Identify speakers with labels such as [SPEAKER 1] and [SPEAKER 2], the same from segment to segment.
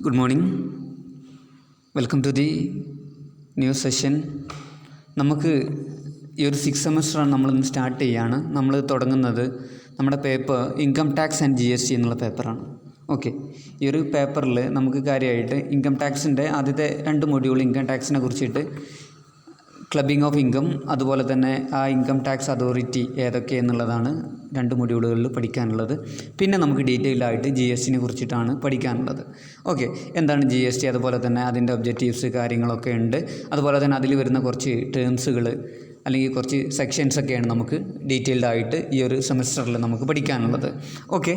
[SPEAKER 1] Good morning. Welcome to the new session. നമുക്ക് ഈ ഒരു 6th സെമസ്റ്ററാണ് നമ്മളിന്ന് സ്റ്റാർട്ട് ചെയ്യുകയാണ്. നമ്മൾ തുടങ്ങുന്നത് നമ്മുടെ paper income tax and GST എന്നുള്ള പേപ്പറാണ്. ഓക്കെ, ഈ ഒരു പേപ്പറിൽ നമുക്ക് കാര്യമായിട്ട് ഇൻകം ടാക്സിൻ്റെ ആദ്യത്തെ 2 മൊഡ്യൂൾ ഇൻകം ടാക്സിനെ കുറിച്ചിട്ട് ക്ലബിംഗ് ഓഫ് ഇൻകം, അതുപോലെ തന്നെ ആ ഇൻകം ടാക്സ് അതോറിറ്റി ഏതൊക്കെ എന്നുള്ളതാണ് 2 മൊഡ്യൂളുകളിൽ പഠിക്കാനുള്ളത്. പിന്നെ നമുക്ക് ഡീറ്റെയിൽ ആയിട്ട് GSTനെ കുറിച്ചിട്ടാണ് പഠിക്കാനുള്ളത്. ഓക്കെ, എന്താണ് GST, അതുപോലെ തന്നെ അതിൻ്റെ ഒബ്ജക്റ്റീവ്സ് കാര്യങ്ങളൊക്കെ ഉണ്ട്. അതുപോലെ തന്നെ അതിൽ വരുന്ന കുറച്ച് ടേംസുകൾ അല്ലെങ്കിൽ കുറച്ച് സെക്ഷൻസൊക്കെയാണ് നമുക്ക് ഡീറ്റെയിൽഡ് ആയിട്ട് ഈ ഒരു സെമസ്റ്ററിൽ നമുക്ക് പഠിക്കാനുള്ളത്. ഓക്കെ,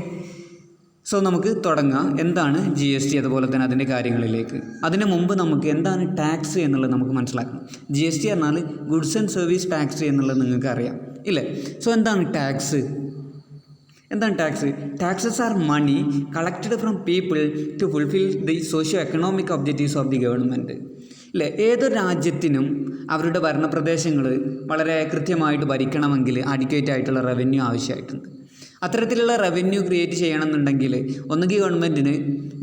[SPEAKER 1] സോ നമുക്ക് തുടങ്ങാം. എന്താണ് GST, അതുപോലെ തന്നെ അതിൻ്റെ കാര്യങ്ങളിലേക്ക്. അതിന് മുമ്പ് നമുക്ക് എന്താണ് ടാക്സ് എന്നുള്ളത് നമുക്ക് മനസ്സിലാക്കണം. GST പറഞ്ഞാൽ ഗുഡ്സ് ആൻഡ് സർവീസ് ടാക്സ് എന്നുള്ളത് നിങ്ങൾക്ക് അറിയാം ഇല്ലേ? സോ എന്താണ് tax? Taxes are money collected from people to fulfil the socio economic objectives of the government ഇല്ലേ? ഏതൊരു രാജ്യത്തിനും അവരുടെ ഭരണപ്രദേശങ്ങൾ വളരെ കൃത്യമായിട്ട് ഭരിക്കണമെങ്കിൽ അഡിക്വേറ്റ് ആയിട്ടുള്ള റവന്യൂ ആവശ്യമായിട്ടുണ്ട്. അത്തരത്തിലുള്ള റവന്യൂ ക്രിയേറ്റ് ചെയ്യണമെന്നുണ്ടെങ്കിൽ ഒന്നുകിൽ ഗവൺമെൻറ്റിന്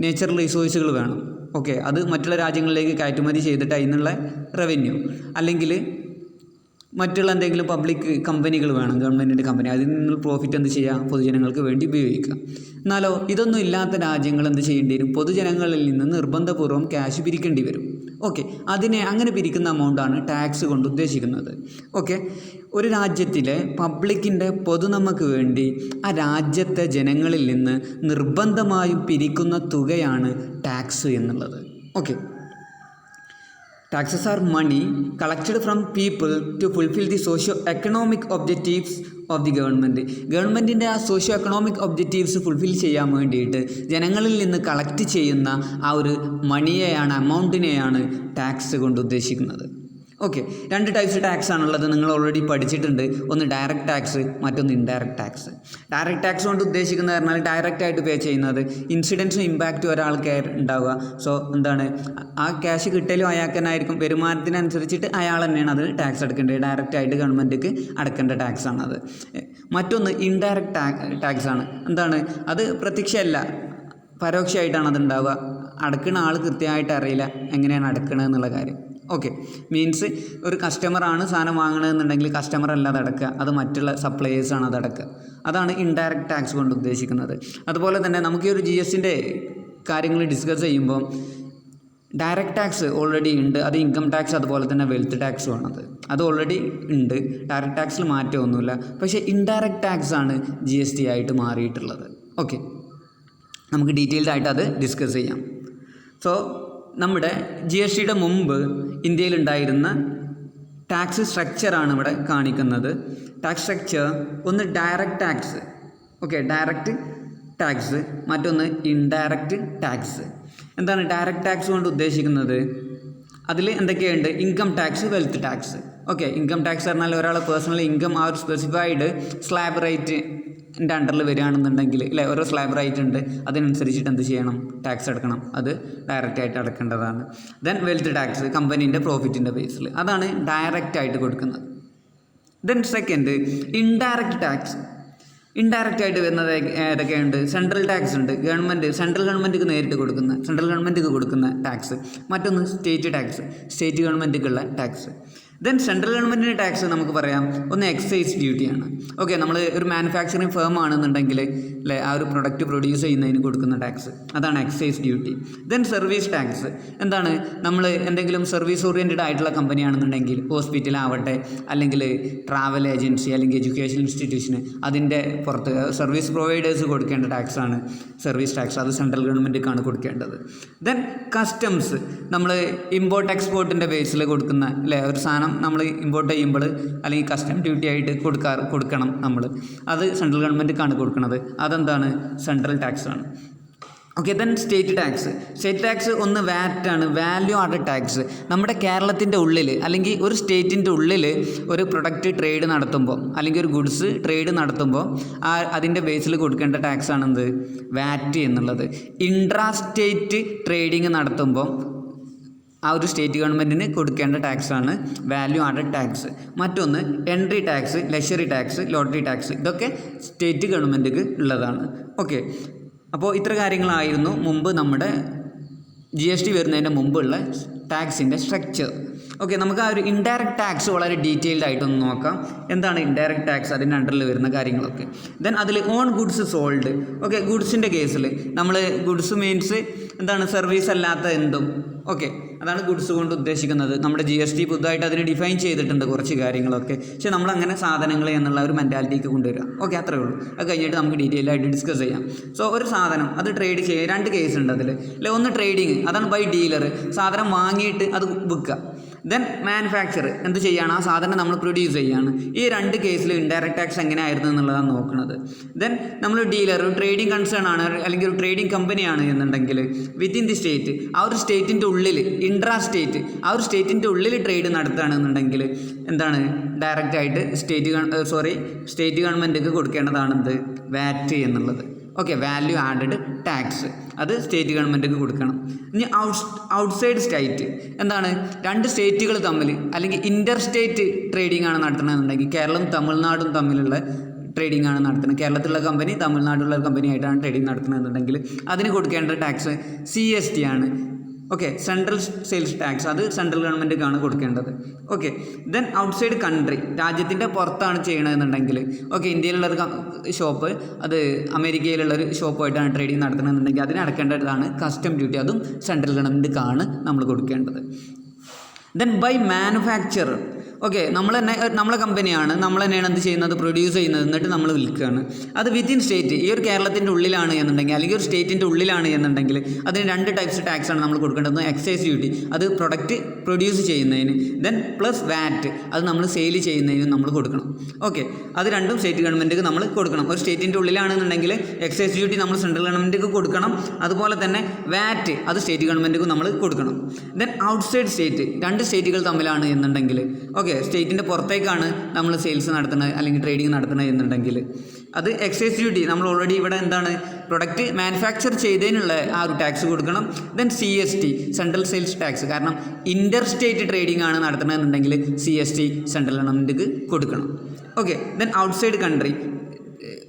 [SPEAKER 1] നേച്ചുറൽ റിസോഴ്സുകൾ വേണം. ഓക്കെ, അത് മറ്റുള്ള രാജ്യങ്ങളിലേക്ക് കയറ്റുമതി ചെയ്തിട്ട് അതിനുള്ള റവന്യൂ, അല്ലെങ്കിൽ മറ്റുള്ള എന്തെങ്കിലും പബ്ലിക് കമ്പനികൾ വേണം, ഗവൺമെൻറ്റിൻ്റെ കമ്പനി, അതിൽ നിന്നുള്ള പ്രോഫിറ്റ് എന്ത് ചെയ്യുക, പൊതുജനങ്ങൾക്ക് വേണ്ടി ഉപയോഗിക്കുക. എന്നാലോ ഇതൊന്നും ഇല്ലാത്ത രാജ്യങ്ങൾ എന്ത് ചെയ്യേണ്ടി വരും? പൊതുജനങ്ങളിൽ നിന്ന് നിർബന്ധപൂർവ്വം ക്യാഷ് പിരിക്കേണ്ടി വരും. ഓക്കെ, അങ്ങനെ പിരിക്കുന്ന എമൗണ്ടാണ് ടാക്സ് കൊണ്ട് ഉദ്ദേശിക്കുന്നത്. ഓക്കെ, ഒരു രാജ്യത്തിലെ പബ്ലിക്കിൻ്റെ പൊതുനന്മക്ക് വേണ്ടി ആ രാജ്യത്തെ ജനങ്ങളിൽ നിന്ന് നിർബന്ധമായും പിരിക്കുന്ന തുകയാണ് ടാക്സ് എന്നുള്ളത്. Okay, taxes are money collected from people to fulfil the socio economic objectives of the government. ഗവൺമെൻറ്റിൻ്റെ ആ സോഷ്യോ എക്കണോമിക് ഒബ്ജക്റ്റീവ്സ് ഫുൾഫിൽ ചെയ്യാൻ വേണ്ടിയിട്ട് ജനങ്ങളിൽ നിന്ന് കളക്ട് ചെയ്യുന്ന ആ ഒരു മണിയെയാണ്, എമൗണ്ടിനെയാണ് ടാക്സ് കൊണ്ട് ഉദ്ദേശിക്കുന്നത്. ഓക്കെ, 2 ടൈപ്സ് ടാക്സ് ആണുള്ളത്, നിങ്ങൾ ഓൾറെഡി പഠിച്ചിട്ടുണ്ട്. ഒന്ന് ഡയറക്റ്റ് ടാക്സ്, മറ്റൊന്ന് ഇൻഡയറക്റ്റ് ടാക്സ്. ഡയറക്റ്റ് ടാക്സ് കൊണ്ട് ഉദ്ദേശിക്കുന്നത് പറഞ്ഞാൽ ഡയറക്റ്റ് ആയിട്ട് പേ ചെയ്യുന്നത്, ഇൻസിഡൻസും ഇമ്പാക്റ്റും ഒരാൾക്ക് ഉണ്ടാവുക. സോ എന്താണ്, ആ ക്യാഷ് കിട്ടലും അയാൾക്ക് തന്നെ ആയിരിക്കും. വരുമാനത്തിനനുസരിച്ചിട്ട് അയാൾ തന്നെയാണ് അത് ടാക്സ് അടക്കേണ്ടത്. ഡയറക്റ്റ് ആയിട്ട് ഗവൺമെൻറ്റിക്ക് അടക്കേണ്ട ടാക്സ് ആണത്. മറ്റൊന്ന് ഇൻഡയറക്റ്റ് ടാക്സ് ആണ്. എന്താണ്, അത് പ്രത്യക്ഷമല്ല, പരോക്ഷമായിട്ടാണ് അത് ഉണ്ടാവുക. അടക്കുന്ന ആൾ കൃത്യമായിട്ട് അറിയില്ല എങ്ങനെയാണ് അടക്കണത് എന്നുള്ള കാര്യം. ഓക്കെ, മീൻസ് ഒരു കസ്റ്റമറാണ് സാധനം വാങ്ങണമെന്നുണ്ടെങ്കിൽ കസ്റ്റമർ അല്ല അത് അടക്കുക, അത് മറ്റുള്ള സപ്ലയേഴ്സാണ് അത് അടക്കുക. അതാണ് ഇൻഡയറക്റ്റ് ടാക്സ് കൊണ്ട് ഉദ്ദേശിക്കുന്നത്. അതുപോലെ തന്നെ നമുക്ക് ഈ ഒരു GSTൻ്റെ കാര്യങ്ങൾ ഡിസ്കസ് ചെയ്യുമ്പോൾ ഡയറക്റ്റ് ടാക്സ് ഓൾറെഡി ഉണ്ട്, അത് ഇൻകം ടാക്സ് അതുപോലെ തന്നെ വെൽത്ത് ടാക്സും ആണത്. അത് ഓൾറെഡി ഉണ്ട്, ഡയറക്റ്റ് ടാക്സിൽ മാറ്റമൊന്നുമില്ല. പക്ഷേ ഇൻഡയറക്റ്റ് ടാക്സ് ആണ് GST ആയിട്ട് മാറിയിട്ടുള്ളത്. ഓക്കെ, നമുക്ക് ഡീറ്റെയിൽഡ് ആയിട്ട് അത് ഡിസ്കസ് ചെയ്യാം. സോ നമ്മുടെ GSTയുടെ മുമ്പ് ഇന്ത്യയിലുണ്ടായിരുന്ന ടാക്സ് സ്ട്രക്ചറാണ് ഇവിടെ കാണിക്കുന്നത്. ടാക്സ് സ്ട്രക്ചർ ഒന്ന് direct tax. Okay, direct tax, മറ്റൊന്ന് ഇൻഡയറക്റ്റ് ടാക്സ്. എന്താണ് ഡയറക്റ്റ് ടാക്സ് കൊണ്ട് ഉദ്ദേശിക്കുന്നത്? അതിൽ എന്തൊക്കെയുണ്ട്? Income tax, wealth tax. Okay, income tax പറഞ്ഞാൽ ഒരാളെ പേഴ്സണൽ ഇൻകം ആ ഒരു സ്പെസിഫൈഡ് സ്ലാബ് റേറ്റിൻ്റെ അണ്ടറിൽ വരികയാണെന്നുണ്ടെങ്കിൽ അല്ലേ, ഓരോ സ്ലാബ് റേറ്റ് ഉണ്ട്, അതിനനുസരിച്ചിട്ട് എന്ത് ചെയ്യണം? ടാക്സ് അടക്കണം. അത് ഡയറക്റ്റ് ആയിട്ട് അടക്കേണ്ടതാണ്. ദെൻ വെൽത്ത് ടാക്സ്, കമ്പനീൻ്റെ പ്രോഫിറ്റിൻ്റെ ബേസിൽ, അതാണ് ഡയറക്റ്റ് ആയിട്ട് കൊടുക്കുന്നത്. Then second indirect tax. Indirect ആയിട്ട് വരുന്നത് ഏതൊക്കെയുണ്ട്? സെൻട്രൽ ടാക്സ് ഉണ്ട്, സെൻട്രൽ ഗവൺമെൻറ്റിക്ക് നേരിട്ട് കൊടുക്കുന്ന, സെൻട്രൽ ഗവൺമെൻറ്റിക്ക് കൊടുക്കുന്ന ടാക്സ്. മറ്റൊന്ന് സ്റ്റേറ്റ് ടാക്സ്, സ്റ്റേറ്റ് ഗവൺമെൻറ്റിക്കുള്ള ടാക്സ്. ദെൻ സെൻട്രൽ ഗവൺമെൻറ്റിൻ്റെ ടാക്സ് നമുക്ക് പറയാം, ഒന്ന് എക്സൈസ് ഡ്യൂട്ടിയാണ്. ഓക്കെ, നമ്മൾ ഒരു മാനുഫാക്ചറിങ് ഫേം ആണെന്നുണ്ടെങ്കിൽ അല്ലേ, ആ ഒരു പ്രൊഡക്റ്റ് പ്രൊഡ്യൂസ് ചെയ്യുന്നതിന് കൊടുക്കുന്ന ടാക്സ്, അതാണ് excise duty. Then service tax. എന്താണ്, നമ്മൾ എന്തെങ്കിലും സർവീസ് ഓറിയൻറ്റഡ് ആയിട്ടുള്ള കമ്പനി ആണെന്നുണ്ടെങ്കിൽ, ഹോസ്പിറ്റലാവട്ടെ അല്ലെങ്കിൽ ട്രാവൽ ഏജൻസി അല്ലെങ്കിൽ എഡ്യൂക്കേഷൻ ഇൻസ്റ്റിറ്റ്യൂഷന്, അതിൻ്റെ പുറത്ത് സർവീസ് പ്രൊവൈഡേഴ്സ് കൊടുക്കേണ്ട ടാക്സാണ് സർവീസ് ടാക്സ്, അത് സെൻട്രൽ ഗവൺമെൻറ്റിക്കാണ് കൊടുക്കേണ്ടത്. ദെൻ കസ്റ്റംസ്, നമ്മൾ ഇമ്പോർട്ട് എക്സ്പോർട്ടിൻ്റെ ബേസിൽ കൊടുക്കുന്ന അല്ലേ, ഒരു സാധനം നമ്മൾ ഇമ്പോർട്ട് ചെയ്യുമ്പോൾ അല്ലെങ്കിൽ കസ്റ്റം ഡ്യൂട്ടി ആയിട്ട് കൊടുക്കണം നമ്മൾ, അത് സെൻട്രൽ ഗവൺമെൻറ്റിക്കാണ് കൊടുക്കുന്നത്. അതെന്താണ്? സെൻട്രൽ ടാക്സ് ആണ്. Okay, then state tax. State tax ഒന്ന് വാറ്റാണ്, വാല്യൂ ആഡഡ് ടാക്സ്. നമ്മുടെ കേരളത്തിൻ്റെ ഉള്ളിൽ അല്ലെങ്കിൽ ഒരു സ്റ്റേറ്റിൻ്റെ ഉള്ളിൽ ഒരു പ്രൊഡക്റ്റ് ട്രേഡ് നടത്തുമ്പോൾ അല്ലെങ്കിൽ ഒരു ഗുഡ്സ് ട്രേഡ് നടത്തുമ്പോൾ അതിൻ്റെ ബേസിൽ കൊടുക്കേണ്ട ടാക്സ് ആണെന്ത്? വാറ്റ് എന്നുള്ളത്. ഇൻട്രാ സ്റ്റേറ്റ് ട്രേഡിങ് നടത്തുമ്പോൾ ആ ഒരു സ്റ്റേറ്റ് ഗവൺമെൻറ്റിന് കൊടുക്കേണ്ട ടാക്സാണ് വാല്യൂ ആഡഡ് ടാക്സ്. മറ്റൊന്ന് entry tax, luxury tax, lottery tax, ഇതൊക്കെ സ്റ്റേറ്റ് ഗവൺമെൻറ്റിക്ക് ഉള്ളതാണ്. ഓക്കെ, അപ്പോൾ ഇത്ര കാര്യങ്ങളായിരുന്നു മുമ്പ് നമ്മുടെ GST വരുന്നതിൻ്റെ മുമ്പുള്ള ടാക്സിൻ്റെ സ്ട്രക്ചർ. ഓക്കെ, നമുക്ക് ആ ഒരു ഇൻഡയറക്റ്റ് ടാക്സ് വളരെ ഡീറ്റെയിൽഡ് ആയിട്ടൊന്ന് നോക്കാം. എന്താണ് ഇൻഡയറക്റ്റ് ടാക്സ്, അതിൻ്റെ അണ്ടറിൽ വരുന്ന കാര്യങ്ങളൊക്കെ. ദെൻ അതിൽ ഓൺ ഗുഡ്സ് സോൾഡ്. ഓക്കെ, ഗുഡ്സിൻ്റെ കേസിൽ നമ്മൾ ഗുഡ്സ് മീൻസ് എന്താണ്, സർവീസ് അല്ലാത്ത എന്തും. ഓക്കെ, അതാണ് ഗുഡ്സ് കൊണ്ട് ഉദ്ദേശിക്കുന്നത്. നമ്മുടെ GST പുതുതായിട്ട് അതിന് ഡിഫൈൻ ചെയ്തിട്ടുണ്ട് കുറച്ച് കാര്യങ്ങളൊക്കെ. പക്ഷേ നമ്മളങ്ങനെ സാധനങ്ങൾ എന്നുള്ള ഒരു മെൻറ്റാലിറ്റിക്ക് കൊണ്ടുവരിക. ഓക്കെ, അത്രേ ഉള്ളൂ. അത് കഴിഞ്ഞിട്ട് നമുക്ക് ഡീറ്റെയിൽ ആയിട്ട് ഡിസ്കസ് ചെയ്യാം. സോ ഒരു സാധനം അത് ട്രേഡ് ചെയ്യുക, 2 കേസ് ഉണ്ട് അതിൽ. അല്ലെ, ഒന്ന് ട്രേഡിങ്, അതാണ് ബൈ ഡീലർ, സാധനം വാങ്ങിയിട്ട് അത് വിൽക്കുക. ദെൻ മാനുഫാക്ചർ എന്ത് ചെയ്യുകയാണ്, ആ സാധനം നമ്മൾ പ്രൊഡ്യൂസ് ചെയ്യുകയാണ്. ഈ 2 കേസിൽ ഇൻഡയറക്റ്റ് ടാക്സ് എങ്ങനെയായിരുന്നു എന്നുള്ളതാണ് നോക്കുന്നത്. ദെൻ നമ്മൾ ഡീലർ ഒരു ട്രേഡിംഗ് കൺസേൺ ആണ് അല്ലെങ്കിൽ ഒരു ട്രേഡിംഗ് കമ്പനിയാണ് എന്നുണ്ടെങ്കിൽ വിത്തിൻ ദി സ്റ്റേറ്റ്, ആ ഒരു സ്റ്റേറ്റിൻ്റെ ഉള്ളിൽ, ഇൻട്രാ സ്റ്റേറ്റ്, ആ ഒരു സ്റ്റേറ്റിൻ്റെ ഉള്ളിൽ ട്രേഡ് നടത്തുകയാണെന്നുണ്ടെങ്കിൽ എന്താണ്, ഡയറക്റ്റായിട്ട് സ്റ്റേറ്റ് ഗവൺമെൻറ്റിക്ക് കൊടുക്കേണ്ടതാണ് എന്ത്, വാറ്റ് എന്നുള്ളത്. ഓക്കെ, വാല്യൂ ആഡഡ് ടാക്സ്, അത് സ്റ്റേറ്റ് ഗവൺമെൻറ്റിക്ക് കൊടുക്കണം. ഇനി ഔട്ട്സൈഡ് സ്റ്റേറ്റ് എന്താണ്, 2 സ്റ്റേറ്റുകൾ തമ്മിൽ അല്ലെങ്കിൽ ഇൻ്റർ സ്റ്റേറ്റ് ട്രേഡിംഗ് ആണ് നടത്തണമെന്നുണ്ടെങ്കിൽ കേരളവും തമിഴ്നാടും തമ്മിലുള്ള ട്രേഡിംഗ് ആണ് നടത്തുന്നത്. കേരളത്തിലുള്ള കമ്പനി തമിഴ്നാട്ടിലുള്ള കമ്പനി ആയിട്ടാണ് ട്രേഡിംഗ് നടത്തുന്നതെന്നുണ്ടെങ്കിൽ അതിന് കൊടുക്കേണ്ട ടാക്സ് CST ആണ്. ഓക്കെ, സെൻട്രൽ സെയിൽസ് ടാക്സ്, അത് സെൻട്രൽ ഗവൺമെൻറ്റിക്കാണ് കൊടുക്കേണ്ടത്. ഓക്കെ, ദെൻ ഔട്ട്സൈഡ് കൺട്രി, രാജ്യത്തിൻ്റെ പുറത്താണ് ചെയ്യണമെന്നുണ്ടെങ്കിൽ, ഓക്കെ, ഇന്ത്യയിലുള്ളൊരു ഷോപ്പ് അത് അമേരിക്കയിലുള്ളൊരു ഷോപ്പുമായിട്ടാണ് ട്രേഡിംഗ് നടത്തണമെന്നുണ്ടെങ്കിൽ അതിന് അടക്കേണ്ടതാണ് കസ്റ്റം ഡ്യൂട്ടി, അതും സെൻട്രൽ ഗവൺമെൻറ്റിക്കാണ് നമ്മൾ കൊടുക്കേണ്ടത്. ദെൻ ബൈ മാനുഫാക്ചറർ, ഓക്കെ, നമ്മളെ കമ്പനിയാണ്, നമ്മൾ തന്നെയാണ് എന്ത് ചെയ്യുന്നത്, പ്രൊഡ്യൂസ് ചെയ്യുന്നത്, എന്നിട്ട് നമ്മൾ വിൽക്കുകയാണ്. അത് വിത്തിൻ സ്റ്റേറ്റ്, ഈ ഒരു കേരളത്തിൻ്റെ ഉള്ളിലാണ് എന്നുണ്ടെങ്കിൽ അല്ലെങ്കിൽ ഒരു സ്റ്റേറ്റിൻ്റെ ഉള്ളിലാണ് എന്നുണ്ടെങ്കിൽ അതിന് 2 ടൈപ്സ് ടാക്സാണ് നമ്മൾ കൊടുക്കേണ്ടത്. എക്സൈസ് ഡ്യൂട്ടി, അത് പ്രൊഡക്റ്റ് പ്രൊഡ്യൂസ് ചെയ്യുന്നതിന്, ദെൻ പ്ലസ് വാറ്റ്, അത് നമ്മൾ സെയിൽ ചെയ്യുന്നതിന് നമ്മൾ കൊടുക്കണം. ഓക്കെ, അത് രണ്ടും സ്റ്റേറ്റ് ഗവൺമെൻറ്റിക്ക് നമ്മൾ കൊടുക്കണം. ഒരു സ്റ്റേറ്റിൻ്റെ ഉള്ളിലാണെന്നുണ്ടെങ്കിൽ എക്സൈസ് ഡ്യൂട്ടി നമ്മൾ സെൻട്രൽ ഗവൺമെൻറ്റിക്ക് കൊടുക്കണം, അതുപോലെ തന്നെ വാറ്റ് അത് സ്റ്റേറ്റ് ഗവൺമെൻറ്റിക്ക് നമ്മൾ കൊടുക്കണം. ദെൻ ഔട്ട്സൈഡ് സ്റ്റേറ്റ്, 2 സ്റ്റേറ്റുകൾ തമ്മിലാണ് എന്നുണ്ടെങ്കിൽ, ഓക്കെ, സ്റ്റേറ്റിൻ്റെ പുറത്തേക്കാണ് നമ്മൾ സെയിൽസ് നടത്തുന്നത് അല്ലെങ്കിൽ ട്രേഡിംഗ് നടത്തുന്നത് എന്നുണ്ടെങ്കിൽ അത് എക്സൈസ് ഡ്യൂട്ടി, നമ്മൾ ഓൾറെഡി ഇവിടെ എന്താണ് പ്രൊഡക്റ്റ് മാനുഫാക്ചർ ചെയ്തതിനുള്ള ആ ഒരു ടാക്സ് കൊടുക്കണം. Then CST, central sales tax, കാരണം ഇൻ്റർ സ്റ്റേറ്റ് ട്രേഡിംഗ് ആണ് നടത്തുന്നതെന്നുണ്ടെങ്കിൽ CST സെൻട്രൽ ഗവൺമെൻറ്റിക്ക് കൊടുക്കണം. ഓക്കെ, ദെൻ ഔട്ട്സൈഡ് കൺട്രി,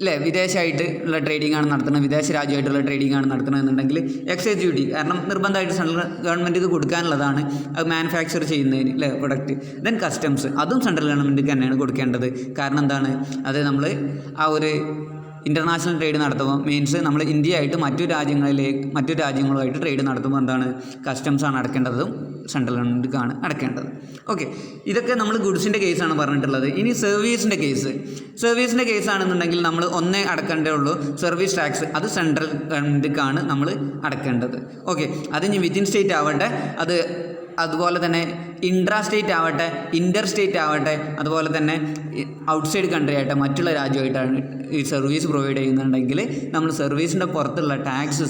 [SPEAKER 1] അല്ലേ, വിദേശമായിട്ട് ഉള്ള ട്രേഡിംഗ് ആണ് നടത്തുന്നത്, വിദേശ രാജ്യമായിട്ടുള്ള ട്രേഡിംഗ് ആണ് നടത്തുന്നതെന്നുണ്ടെങ്കിൽ എക്സൈസ് ഡ്യൂട്ടി, കാരണം നിർബന്ധമായിട്ട് സെൻട്രൽ ഗവൺമെൻറ്റിക്ക് കൊടുക്കാനുള്ളതാണ്, അത് മാനുഫാക്ചർ ചെയ്യുന്നതിന്, അല്ലേ, പ്രൊഡക്റ്റ്. ദെൻ കസ്റ്റംസ്, അതും സെൻട്രൽ ഗവൺമെൻറ്റിക്ക് തന്നെയാണ് കൊടുക്കേണ്ടത്. കാരണം എന്താണ്, അത് നമ്മൾ ആ ഒരു ഇൻ്റർനാഷണൽ ട്രേഡ് നടത്തുമ്പോൾ മീൻസ് നമ്മൾ ഇന്ത്യയായിട്ട് മറ്റു രാജ്യങ്ങളുമായിട്ട് ട്രേഡ് നടത്തുമ്പോൾ എന്താണ്, കസ്റ്റംസാണ് അടക്കേണ്ടതും സെൻട്രൽ ഗവൺമെൻറ്റിക്കാണ് അടക്കേണ്ടത്. ഓക്കെ, ഇതൊക്കെ നമ്മൾ ഗുഡ്സിൻ്റെ കേസാണ് പറഞ്ഞിട്ടുള്ളത്. ഇനി സർവീസിൻ്റെ കേസാണെന്നുണ്ടെങ്കിൽ നമ്മൾ ഒന്നേ അടക്കേണ്ടേ ഉള്ളൂ, സർവീസ് ടാക്സ്, അത് സെൻട്രൽ ഗവൺമെൻറ്റിക്കാണ് നമ്മൾ അടക്കേണ്ടത്. ഓക്കെ, അത് ഇനി വിത്തിൻ സ്റ്റേറ്റ് ആവട്ടെ, അതുപോലെ തന്നെ ഇൻട്രാ സ്റ്റേറ്റ് ആവട്ടെ, ഇൻ്റർ സ്റ്റേറ്റ് ആവട്ടെ, അതുപോലെ തന്നെ ഔട്ട്സൈഡ് കൺട്രി ആയിട്ട് മറ്റുള്ള രാജ്യമായിട്ടാണ് ഈ സർവീസ് പ്രൊവൈഡ് ചെയ്യുന്നുണ്ടെങ്കിൽ നമ്മൾ സർവീസിൻ്റെ പുറത്തുള്ള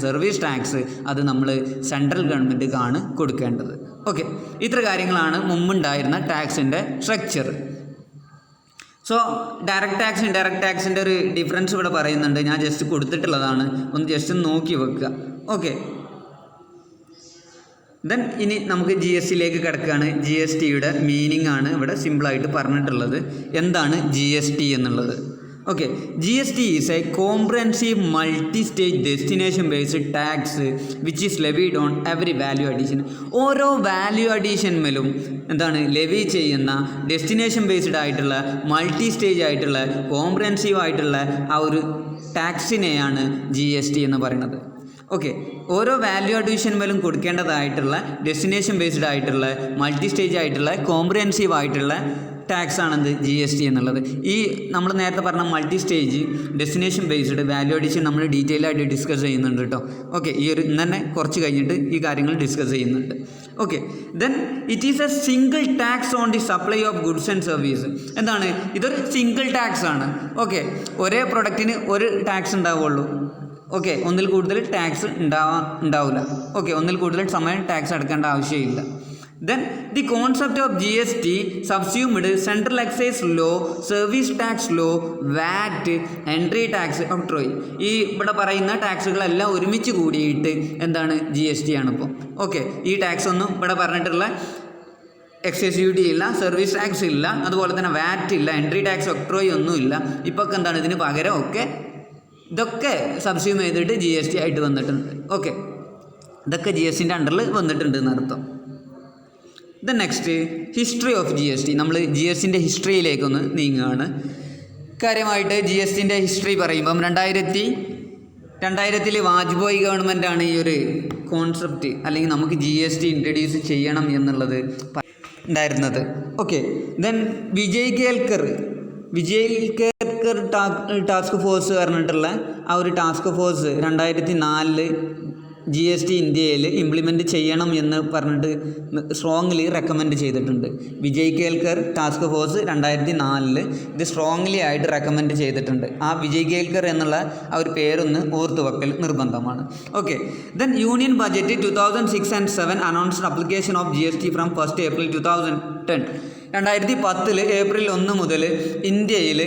[SPEAKER 1] സർവീസ് ടാക്സ് അത് നമ്മൾ സെൻട്രൽ ഗവൺമെൻറ്റിക്കാണ് കൊടുക്കേണ്ടത്. ഓക്കെ, ഇത്ര കാര്യങ്ങളാണ് മുമ്പുണ്ടായിരുന്ന ടാക്സിൻ്റെ structure. So direct tax indirect ടാക്സിൻ്റെ ഒരു ഡിഫറൻസ് ഇവിടെ പറയുന്നുണ്ട്, ഞാൻ ജസ്റ്റ് കൊടുത്തിട്ടുള്ളതാണ്, ഒന്ന് ജസ്റ്റ് നോക്കി വെക്കുക. ഓക്കെ, ദെൻ ഇനി നമുക്ക് GSTയിലേക്ക് കിടക്കുകയാണ്. GSTയുടെ മീനിങ് ആണ് ഇവിടെ സിമ്പിളായിട്ട് പറഞ്ഞിട്ടുള്ളത്. എന്താണ് GST എന്നുള്ളത്? Okay, GST is a comprehensive multi stage destination based tax which is levied on every value addition. ഓരോ വാല്യൂ അഡീഷന്മേലും എന്താണ് ലെവി ചെയ്യുന്ന ഡെസ്റ്റിനേഷൻ ബേസ്ഡ് ആയിട്ടുള്ള മൾട്ടി സ്റ്റേജ് ആയിട്ടുള്ള കോംപ്രഹെൻസീവ് ആയിട്ടുള്ള ആ ഒരു ടാക്സിനെയാണ് GST എന്ന് പറയുന്നത്. ഓക്കെ, ഓരോ വാല്യൂ അഡീഷൻ മേലും കൊടുക്കേണ്ടതായിട്ടുള്ള ഡെസ്റ്റിനേഷൻ ബേസ്ഡ് ആയിട്ടുള്ള മൾട്ടി സ്റ്റേജ് ആയിട്ടുള്ള കോംപ്രിഹെൻസീവ് ആയിട്ടുള്ള ടാക്സ് ആണെന്ത് GST എന്നുള്ളത്. ഈ നമ്മൾ നേരത്തെ പറഞ്ഞ multi stage destination based value addition നമ്മൾ ഡീറ്റെയിൽ ആയിട്ട് ഡിസ്കസ് ചെയ്യുന്നുണ്ട് കേട്ടോ. ഓക്കെ, ഈ ഒരു ഇന്ന് തന്നെ കുറച്ച് കഴിഞ്ഞിട്ട് ഈ കാര്യങ്ങൾ ഡിസ്കസ് ചെയ്യുന്നുണ്ട്. Okay, then it is A single tax on the supply of goods and service. എന്താണ്, ഇതൊരു സിംഗിൾ ടാക്സ് ആണ്. ഓക്കെ, ഒരേ പ്രൊഡക്റ്റിന് ഒരു ടാക്സ് ഉണ്ടാവുള്ളൂ. ഓക്കെ, ഒന്നിൽ കൂടുതൽ ടാക്സ് ഉണ്ടാവില്ല. ഓക്കെ, ഒന്നിൽ കൂടുതൽ സമയം ടാക്സ് അടക്കേണ്ട ആവശ്യമില്ല. Then the concept of GST subsumed central excise law, service tax law, VAT, entry tax, octroi. ഈ ഇവിടെ പറയുന്ന ടാക്സുകളെല്ലാം ഒരുമിച്ച് കൂടിയിട്ട് എന്താണ് GST ആണ് ഇപ്പോൾ. ഓക്കെ, ഈ ടാക്സ് ഒന്നും ഇവിടെ പറഞ്ഞിട്ടുള്ള എക്സൈസ് ഡ്യൂട്ടി ഇല്ല, സർവീസ് ടാക്സ് ഇല്ല, അതുപോലെ തന്നെ വാറ്റ് ഇല്ല, എൻട്രി ടാക്സ്, ഒക്ട്രോയ് ഒന്നുമില്ല. ഇപ്പോൾ എന്താണ് ഇതിന് പകരം ഒക്കെ ഇതൊക്കെ സബ്സ്യൂം ചെയ്തിട്ട് GST ആയിട്ട് വന്നിട്ടുണ്ട്. ഓക്കെ, ഇതൊക്കെ ജി എസ് ടിൻ്റെ അണ്ടറിൽ വന്നിട്ടുണ്ട് എന്നർത്ഥം. Then next history of G S T. നമ്മൾ ജി എസ് ടിൻ്റെ ഹിസ്റ്ററിയിലേക്കൊന്ന് നീങ്ങുകയാണ്. കാര്യമായിട്ട് ജി എസ് ടിൻ്റെ ഹിസ്റ്ററി പറയുമ്പം 2000 വാജ്പേയി ഗവൺമെൻറ്റാണ് ഈ ഒരു കോൺസെപ്റ്റ് അല്ലെങ്കിൽ നമുക്ക് ജി എസ് ടി ഇൻട്രൊഡ്യൂസ് ചെയ്യണം എന്നുള്ളത് ഉണ്ടായിരുന്നത്. Okay, then Vijay Kelkar task force പറഞ്ഞിട്ടുള്ള ആ ഒരു task force 2004 G S T ഇന്ത്യയിൽ ഇംപ്ലിമെൻറ്റ് ചെയ്യണം എന്ന് പറഞ്ഞിട്ട് സ്ട്രോങ്ലി റെക്കമെൻഡ് ചെയ്തിട്ടുണ്ട്. വിജയ് കേൽക്കർ ടാസ്ക് ഫോഴ്സ് 2004 ഇത് സ്ട്രോങ്ലി ആയിട്ട് റെക്കമെൻഡ് ചെയ്തിട്ടുണ്ട്. ആ വിജയ് കേൽക്കർ എന്നുള്ള ആ ഒരു പേരൊന്ന് ഓർത്തു വെക്കൽ നിർബന്ധമാണ്. Okay, then union budget 2006 and 2007 announced application of G S T from 1 April 2010. 2010 April 1 മുതൽ ഇന്ത്യയിൽ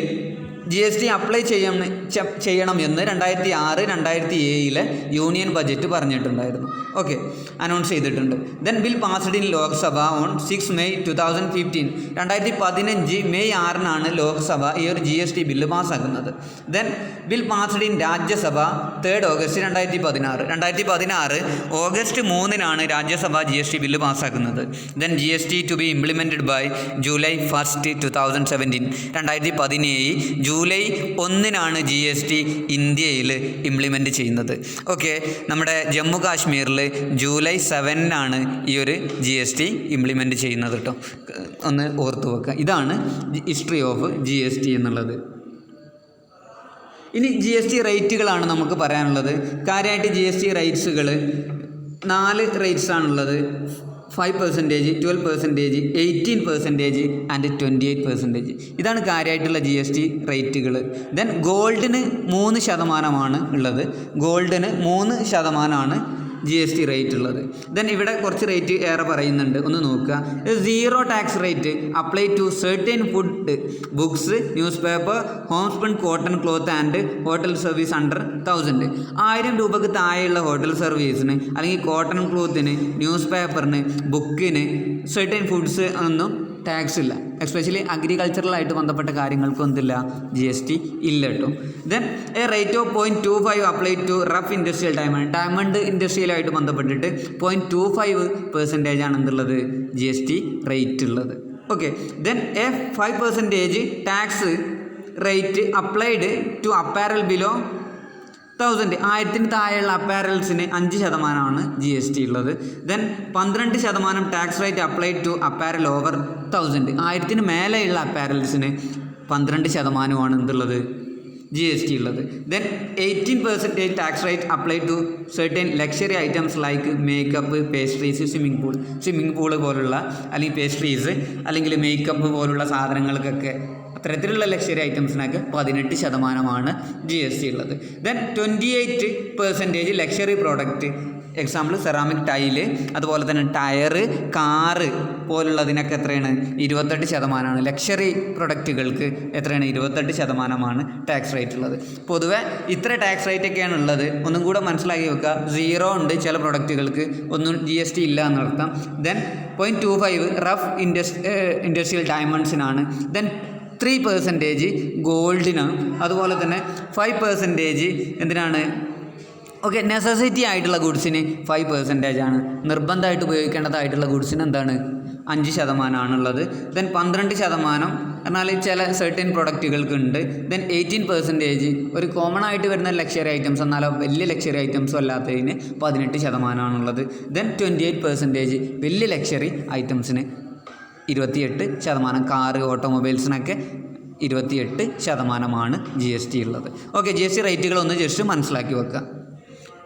[SPEAKER 1] ജി എസ് ടി അപ്ലൈ ചെയ്യണം എന്ന് 2006-2007 യൂണിയൻ ബജറ്റ് പറഞ്ഞിട്ടുണ്ടായിരുന്നു. ഓക്കെ, അനൗൺസ് ചെയ്തിട്ടുണ്ട്. Then bill passed in Lok Sabha on 6 May 2015. 2015 May 6 Lok Sabha ഈ ഒരു ജി എസ് ടി ബില്ല് പാസ്സാക്കുന്നത്. Then bill passed in Rajya Sabha 3 August 2016. August 3 Rajya Sabha G S T bill പാസ്സാക്കുന്നത്. Then G S T to be implemented by July 1, 2017. 2017 July 1 G S T ഇന്ത്യയിൽ implement ചെയ്യുന്നത്. Okay, നമ്മുടെ ജമ്മു കാശ്മീരിൽ July 7 ഈ ഒരു ജി എസ് ടി ഇംപ്ലിമെൻറ്റ് ചെയ്യുന്നത് കേട്ടോ. ഒന്ന് ഓർത്ത് വെക്കുക. ഇതാണ് history of G S T എന്നുള്ളത്. ഇനി ജി എസ് ടി റേറ്റുകളാണ് നമുക്ക് പറയാനുള്ളത്. കാര്യമായിട്ട് ജി എസ് ടി റേറ്റ്സുകൾ 4 റേറ്റ്സാണുള്ളത്. 5%, 12%, 18% ആൻഡ് 28%. ഇതാണ് കാര്യമായിട്ടുള്ള ജി എസ് ടി റേറ്റുകൾ. ദെൻ ഗോൾഡിന് 3% ഉള്ളത്. ഗോൾഡിന് 3% ജി എസ് ടി റേറ്റ് ഉള്ളത്. ദെൻ ഇവിടെ കുറച്ച് റേറ്റ് ഏറെ പറയുന്നുണ്ട്, ഒന്ന് നോക്കുക. 0 tax rate apply to certain food, books, newspaper, homespun cotton cloth and hotel service under 1000. 1000 രൂപയ്ക്ക് താഴെയുള്ള ഹോട്ടൽ സർവീസിന് അല്ലെങ്കിൽ കോട്ടൺ ക്ലോത്തിന്, ന്യൂസ് പേപ്പറിന്, ബുക്കിന്, സെർട്ടൻ ഫുഡ്സ് ഒന്നും ടാക്സ് ഇല്ല. എസ്പെഷ്യലി അഗ്രികൾച്ചറലായിട്ട് ബന്ധപ്പെട്ട കാര്യങ്ങൾക്കും എന്തില്ല, ജി എസ് ടി ഇല്ല കേട്ടോ. Then a rate of 0.25 apply to rough industrial diamond ഇൻഡസ്ട്രിയലായിട്ട് ബന്ധപ്പെട്ടിട്ട് 0.25% ആണ് എന്തുള്ളത്, ജി എസ് ടി റേറ്റ് ഉള്ളത്. Okay, then a 5% tax rate applied to apparel below 1000. 1000 താഴെയുള്ള അപ്പാരൽസിന് 5% ജി എസ് ടി ഉള്ളത്. Then 12% tax rate applied to apparel over 1000. 1000 മേലെയുള്ള അപ്പാരൽസിന് 12% എന്തുള്ളത്, ജി എസ് ടി ഉള്ളത്. Then 18% tax rate applied to certain luxury items like makeup, pastries, swimming pool പോലുള്ള അല്ലെങ്കിൽ pastries അല്ലെങ്കിൽ makeup പോലുള്ള സാധനങ്ങൾക്കൊക്കെ അത്തരത്തിലുള്ള ലക്ഷറി ഐറ്റംസിനൊക്കെ 18% ജി എസ് ടി ഉള്ളത്. Then 28% luxury product, example ceramic tile, അതുപോലെ തന്നെ ടയറ്, കാറ് പോലുള്ളതിനൊക്കെ എത്രയാണ്, 28%. ലക്ഷറി പ്രൊഡക്റ്റുകൾക്ക് എത്രയാണ്, 28% ടാക്സ് റേറ്റ് ഉള്ളത്. പൊതുവെ ഇത്ര ടാക്സ് റേറ്റ് ഒക്കെയാണ് ഉള്ളത്. ഒന്നും കൂടെ മനസ്സിലാക്കി വെക്കുക. 0 ഉണ്ട് ചില പ്രൊഡക്റ്റുകൾക്ക്, ഒന്നും ജി എസ് ടി ഇല്ല എന്നർത്ഥം. ദെൻ 0.25 റഫ് ഇൻഡസ്ട്രിയൽ ഡയമണ്ട്സിനാണ്. ദെൻ 3% ഗോൾഡിനാണ്. അതുപോലെ തന്നെ 5% എന്തിനാണ്, ഓക്കെ, നെസസിറ്റി ആയിട്ടുള്ള ഗുഡ്സിന് 5% ആണ്. നിർബന്ധമായിട്ട് ഉപയോഗിക്കേണ്ടതായിട്ടുള്ള ഗുഡ്സിന് എന്താണ്, 5% ഉള്ളത്. ദെൻ 12% എന്നാൽ ചില സെർട്ടൻ പ്രൊഡക്റ്റുകൾക്ക് ഉണ്ട്. ദെൻ 18% ഒരു കോമൺ ആയിട്ട് വരുന്ന ലക്ഷറി ഐറ്റംസ്, എന്നാലോ വലിയ ലക്ഷറി ഐറ്റംസും അല്ലാത്തതിന് 18% ഉള്ളത്. ദെൻ 28% വലിയ ലക്ഷറി ഐറ്റംസിന് 28%. കാറ്, ഓട്ടോമൊബൈൽസിനൊക്കെ 28% ജി എസ് ടി ഉള്ളത്. ഓക്കെ, ജി എസ് ടി റേറ്റുകളൊന്ന് ജസ്റ്റ് മനസ്സിലാക്കി വെക്കുക.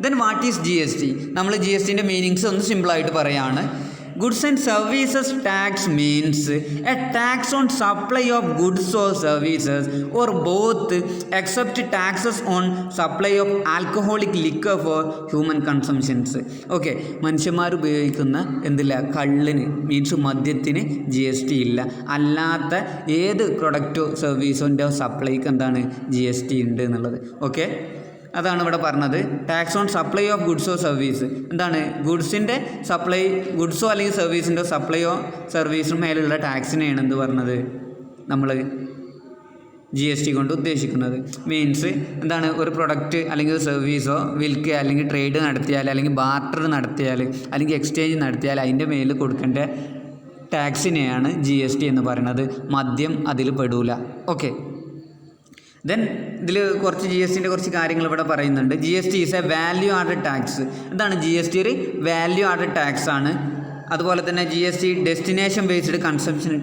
[SPEAKER 1] Then what is G S T? നമ്മൾ ജി എസ് ടിൻ്റെ മീനിങ്സ് ഒന്ന് സിമ്പിളായിട്ട് പറയുകയാണ്. Goods and services tax means a tax on supply of goods or services or both except taxes on supply of alcoholic liquor for human consumptions. Okay, മനുഷ്യന്മാർ ഉപയോഗിക്കുന്ന എന്തില്ല, കള്ളിന് means മദ്യത്തിന് ജി എസ് ടി ഇല്ല. അല്ലാത്ത ഏത് പ്രൊഡക്റ്റോ സർവീസിൻ്റെ സപ്ലൈക്ക് എന്താണ്, ജി എസ് ടി ഉണ്ട് എന്നുള്ളത്. ഓക്കെ, അതാണ് ഇവിടെ പറഞ്ഞത്. ടാക്സ് ഓൺ സപ്ലൈ ഓഫ് ഗുഡ്സോ സർവീസ് എന്താണ്, ഗുഡ്സിൻ്റെ സപ്ലൈ, ഗുഡ്സോ അല്ലെങ്കിൽ സർവീസിൻ്റെ സപ്ലൈയോ സർവീസിനും മേലുള്ള ടാക്സിനെയാണ് എന്ത് പറഞ്ഞത്, നമ്മൾ GST കൊണ്ട് ഉദ്ദേശിക്കുന്നത്. മീൻസ് എന്താണ്, ഒരു പ്രൊഡക്റ്റ് അല്ലെങ്കിൽ ഒരു സർവീസോ വിൽക്കുക അല്ലെങ്കിൽ ട്രേഡ് നടത്തിയാൽ അല്ലെങ്കിൽ ബാർട്ടർ നടത്തിയാൽ അല്ലെങ്കിൽ എക്സ്ചേഞ്ച് നടത്തിയാൽ അതിൻ്റെ മേൽ കൊടുക്കേണ്ട ടാക്സിനെയാണ് GST എന്ന് പറയുന്നത്. മദ്യം അതിൽ പെടൂല. ഓക്കെ. ദെൻ ഇതിൽ കുറച്ച് GSTൻ്റെ കുറച്ച് കാര്യങ്ങൾ ഇവിടെ പറയുന്നുണ്ട്. GST is a value added tax. എന്താണ് GST? ഒരു വാല്യൂ ആഡഡ് ടാക്സ് ആണ്. അതുപോലെ തന്നെ GST destination based consumption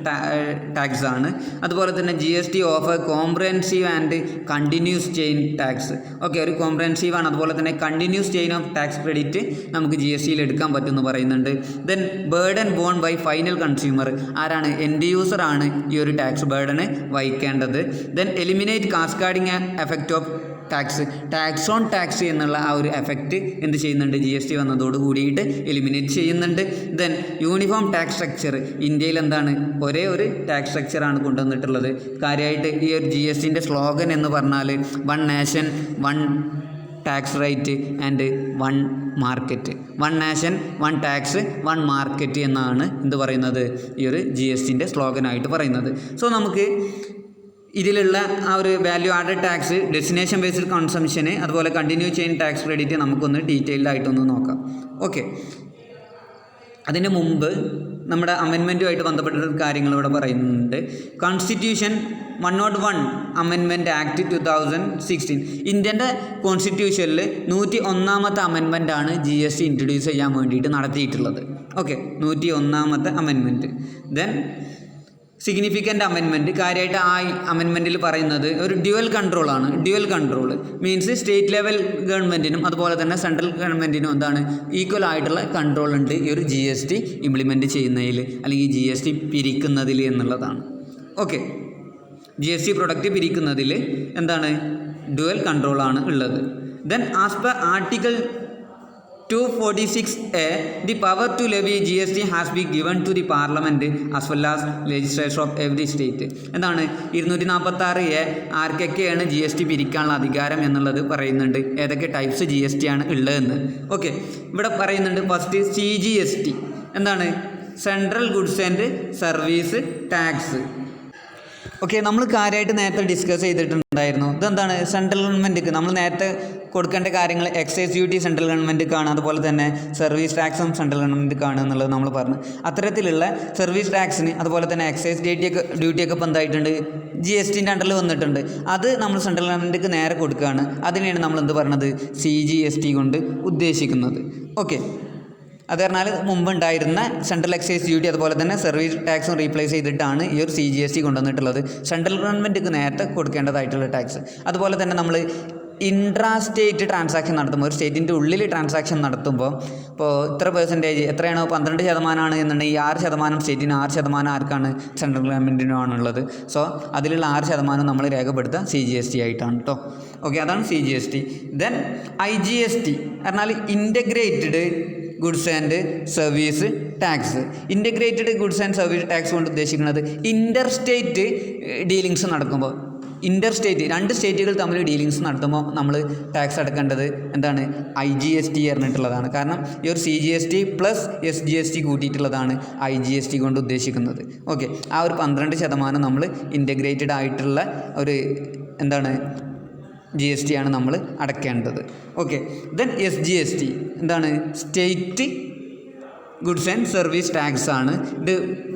[SPEAKER 1] tax ആണ്. അതുപോലെ തന്നെ GST of comprehensive and continuous chain tax. Okay, ഒരു കോംപ്രഹെൻസീവ് ആണ്. അതുപോലെ തന്നെ continuous chain of tax credit നമുക്ക് GSTയിൽ എടുക്കാൻ പറ്റുമെന്ന് പറയുന്നുണ്ട്. Then burden borne by final consumer. ആരാണ്? എൻഡ് യൂസർ ആണ് ഈ ഒരു ടാക്സ് ബേർഡന് വഹിക്കേണ്ടത്. Then eliminate cascading effect of tax on tax എന്നുള്ള ആ ഒരു എഫക്റ്റ് എന്ത് ചെയ്യുന്നുണ്ട്? GST വന്നതോട് കൂടിയിട്ട് എലിമിനേറ്റ് ചെയ്യുന്നുണ്ട്. Then uniform tax structure. ഇന്ത്യയിൽ എന്താണ്, ഒരേ ഒരു ടാക്സ് സ്ട്രക്ചറാണ് കൊണ്ടുവന്നിട്ടുള്ളത്. കാര്യമായിട്ട് ഈ ഒരു GSTൻ്റെ സ്ലോഗൻ എന്ന് പറഞ്ഞാൽ one nation one tax rate and one market. One nation one tax one market എന്നാണ് എന്ത് പറയുന്നത്, ഈ ഒരു GSTൻ്റെ സ്ലോഗനായിട്ട് പറയുന്നത്. സോ നമുക്ക് ഇതിലുള്ള ആ ഒരു value added tax, destination based കൺസംഷന്, അതുപോലെ കണ്ടിന്യൂ ചെയിൻ ടാക്സ് ക്രെഡിറ്റ് നമുക്കൊന്ന് ഡീറ്റെയിൽഡ് ആയിട്ടൊന്ന് നോക്കാം. ഓക്കെ. അതിന് മുമ്പ് നമ്മുടെ അമെൻമെൻറ്റുമായിട്ട് ബന്ധപ്പെട്ട കാര്യങ്ങൾ ഇവിടെ പറയുന്നുണ്ട്. Constitution 101 amendment act 2016. ഇന്ത്യൻ്റെ കോൺസ്റ്റിറ്റ്യൂഷനിൽ 101ാമത്തെ അമെൻമെൻറ്റാണ് GST ഇൻട്രൊഡ്യൂസ് ചെയ്യാൻ വേണ്ടിയിട്ട് നടത്തിയിട്ടുള്ളത്. ഓക്കെ, 101ാമത്തെ അമെൻമെൻറ്റ്. Then significant amendment. കാര്യമായിട്ട് ആ അമെൻമെൻറ്റിൽ പറയുന്നത് ഒരു ഡ്യുവൽ കൺട്രോളാണ്. Dual control means state level ഗവൺമെൻറ്റിനും അതുപോലെ തന്നെ സെൻട്രൽ ഗവൺമെൻറ്റിനും എന്താണ്, ഈക്വൽ ആയിട്ടുള്ള കൺട്രോൾ ഉണ്ട് ഈ ഒരു GST ഇംപ്ലിമെൻറ്റ് ചെയ്യുന്നതിൽ അല്ലെങ്കിൽ GST പിരിക്കുന്നതിൽ എന്നുള്ളതാണ്. ഓക്കെ, GST പ്രൊഡക്റ്റ് പിരിക്കുന്നതിൽ എന്താണ്, ഡ്യുവൽ കൺട്രോളാണ് ഉള്ളത്. Then as per article 246A, the power to levy GST has been given to the parliament as well as legislature of every state. എന്താണ് 246A ആർക്കൊക്കെയാണ് GST പിരിക്കാനുള്ള അധികാരം എന്നുള്ളത് പറയുന്നുണ്ട്. ഏതൊക്കെ ടൈപ്സ് GST ആണ് ഉള്ളതെന്ന്. ഓക്കെ, ഇവിടെ പറയുന്നുണ്ട് ഫസ്റ്റ് CGST. എന്താണ്? Central goods and service tax. Okay, നമ്മൾ കാര്യമായിട്ട് നേരത്തെ ഡിസ്കസ് ചെയ്തിട്ടുണ്ടായിരുന്നു. ഇതെന്താണ്, സെൻട്രൽ ഗവൺമെൻറ്റിക്ക് നമ്മൾ നേരത്തെ കൊടുക്കേണ്ട കാര്യങ്ങൾ എക്സൈസ് ഡ്യൂട്ടി സെൻട്രൽ ഗവൺമെൻറ്റിക്കാണ്, അതുപോലെ തന്നെ സർവീസ് ടാക്സും സെൻട്രൽ ഗവൺമെൻറ്റിക്കാണ് എന്നുള്ളത് നമ്മൾ പറഞ്ഞു. അത്തരത്തിലുള്ള സർവീസ് ടാക്സിന് അതുപോലെ തന്നെ എക്സൈസ് ഡ്യൂട്ടിയൊക്കെ ഇപ്പോൾ എന്തായിട്ടുണ്ട്, GSTൻ്റെ അണ്ടറിൽ വന്നിട്ടുണ്ട്. അത് നമ്മൾ സെൻട്രൽ ഗവൺമെൻറ്റിക്ക് നേരെ കൊടുക്കുകയാണ്. അതിനെയാണ് നമ്മൾ എന്ത് പറയുന്നത്, CGST കൊണ്ട് ഉദ്ദേശിക്കുന്നത്. ഓക്കെ, അത് പറഞ്ഞാൽ മുമ്പുണ്ടായിരുന്ന സെൻട്രൽ എക്സൈസ് ഡ്യൂട്ടി അതുപോലെ തന്നെ സർവീസ് ടാക്സും റീപ്ലേസ് ചെയ്തിട്ടാണ് ഈ ഒരു CGST കൊണ്ടുവന്നിട്ടുള്ളത്. സെൻട്രൽ ഗവൺമെൻറ്റിക്ക് നേരത്തെ കൊടുക്കേണ്ടതായിട്ടുള്ള ടാക്സ്. അതുപോലെ തന്നെ നമ്മൾ ഇൻട്രാ സ്റ്റേറ്റ് ട്രാൻസാക്ഷൻ നടത്തുമ്പോൾ, ഒരു സ്റ്റേറ്റിൻ്റെ ഉള്ളിൽ ട്രാൻസാക്ഷൻ നടത്തുമ്പോൾ, ഇപ്പോൾ ഇത്ര പെർസെൻറ്റേജ് എത്രയാണോ 12% എന്നുണ്ടെങ്കിൽ 6% സ്റ്റേറ്റിന്, 6% ആർക്കാണ്, സെൻട്രൽ ഗവൺമെൻറ്റിനുമാണുള്ളത്. സോ അതിലുള്ള 6% നമ്മൾ രേഖപ്പെടുത്തുക CGST ആയിട്ടാണ് കേട്ടോ. ഓക്കെ, അതാണ് CGST. ദെൻ IGST പറഞ്ഞാൽ integrated goods and service tax. Integrated goods and service tax കൊണ്ട് ഉദ്ദേശിക്കുന്നത് ഇൻ്റർ സ്റ്റേറ്റ് ഡീലിങ്സ് നടക്കുമ്പോൾ, ഇൻ്റർ സ്റ്റേറ്റ് രണ്ട് സ്റ്റേറ്റുകൾ തമ്മിൽ ഡീലിങ്സ് നടത്തുമ്പോൾ നമ്മൾ ടാക്സ് അടക്കേണ്ടത് എന്താണ്, IGST പറഞ്ഞിട്ടുള്ളതാണ്. കാരണം ഈ ഒരു CGST പ്ലസ് SGST കൂട്ടിയിട്ടുള്ളതാണ് IGST കൊണ്ട് ഉദ്ദേശിക്കുന്നത്. ഓക്കെ, ആ ഒരു 12% നമ്മൾ ഇൻ്റഗ്രേറ്റഡ് ആയിട്ടുള്ള ഒരു എന്താണ് GST ആണ് നമ്മൾ അടയ്ക്കേണ്ടത്. ഓക്കെ, ദെൻ SGST എന്താണ്, state goods and service tax ആണ്. ഇത്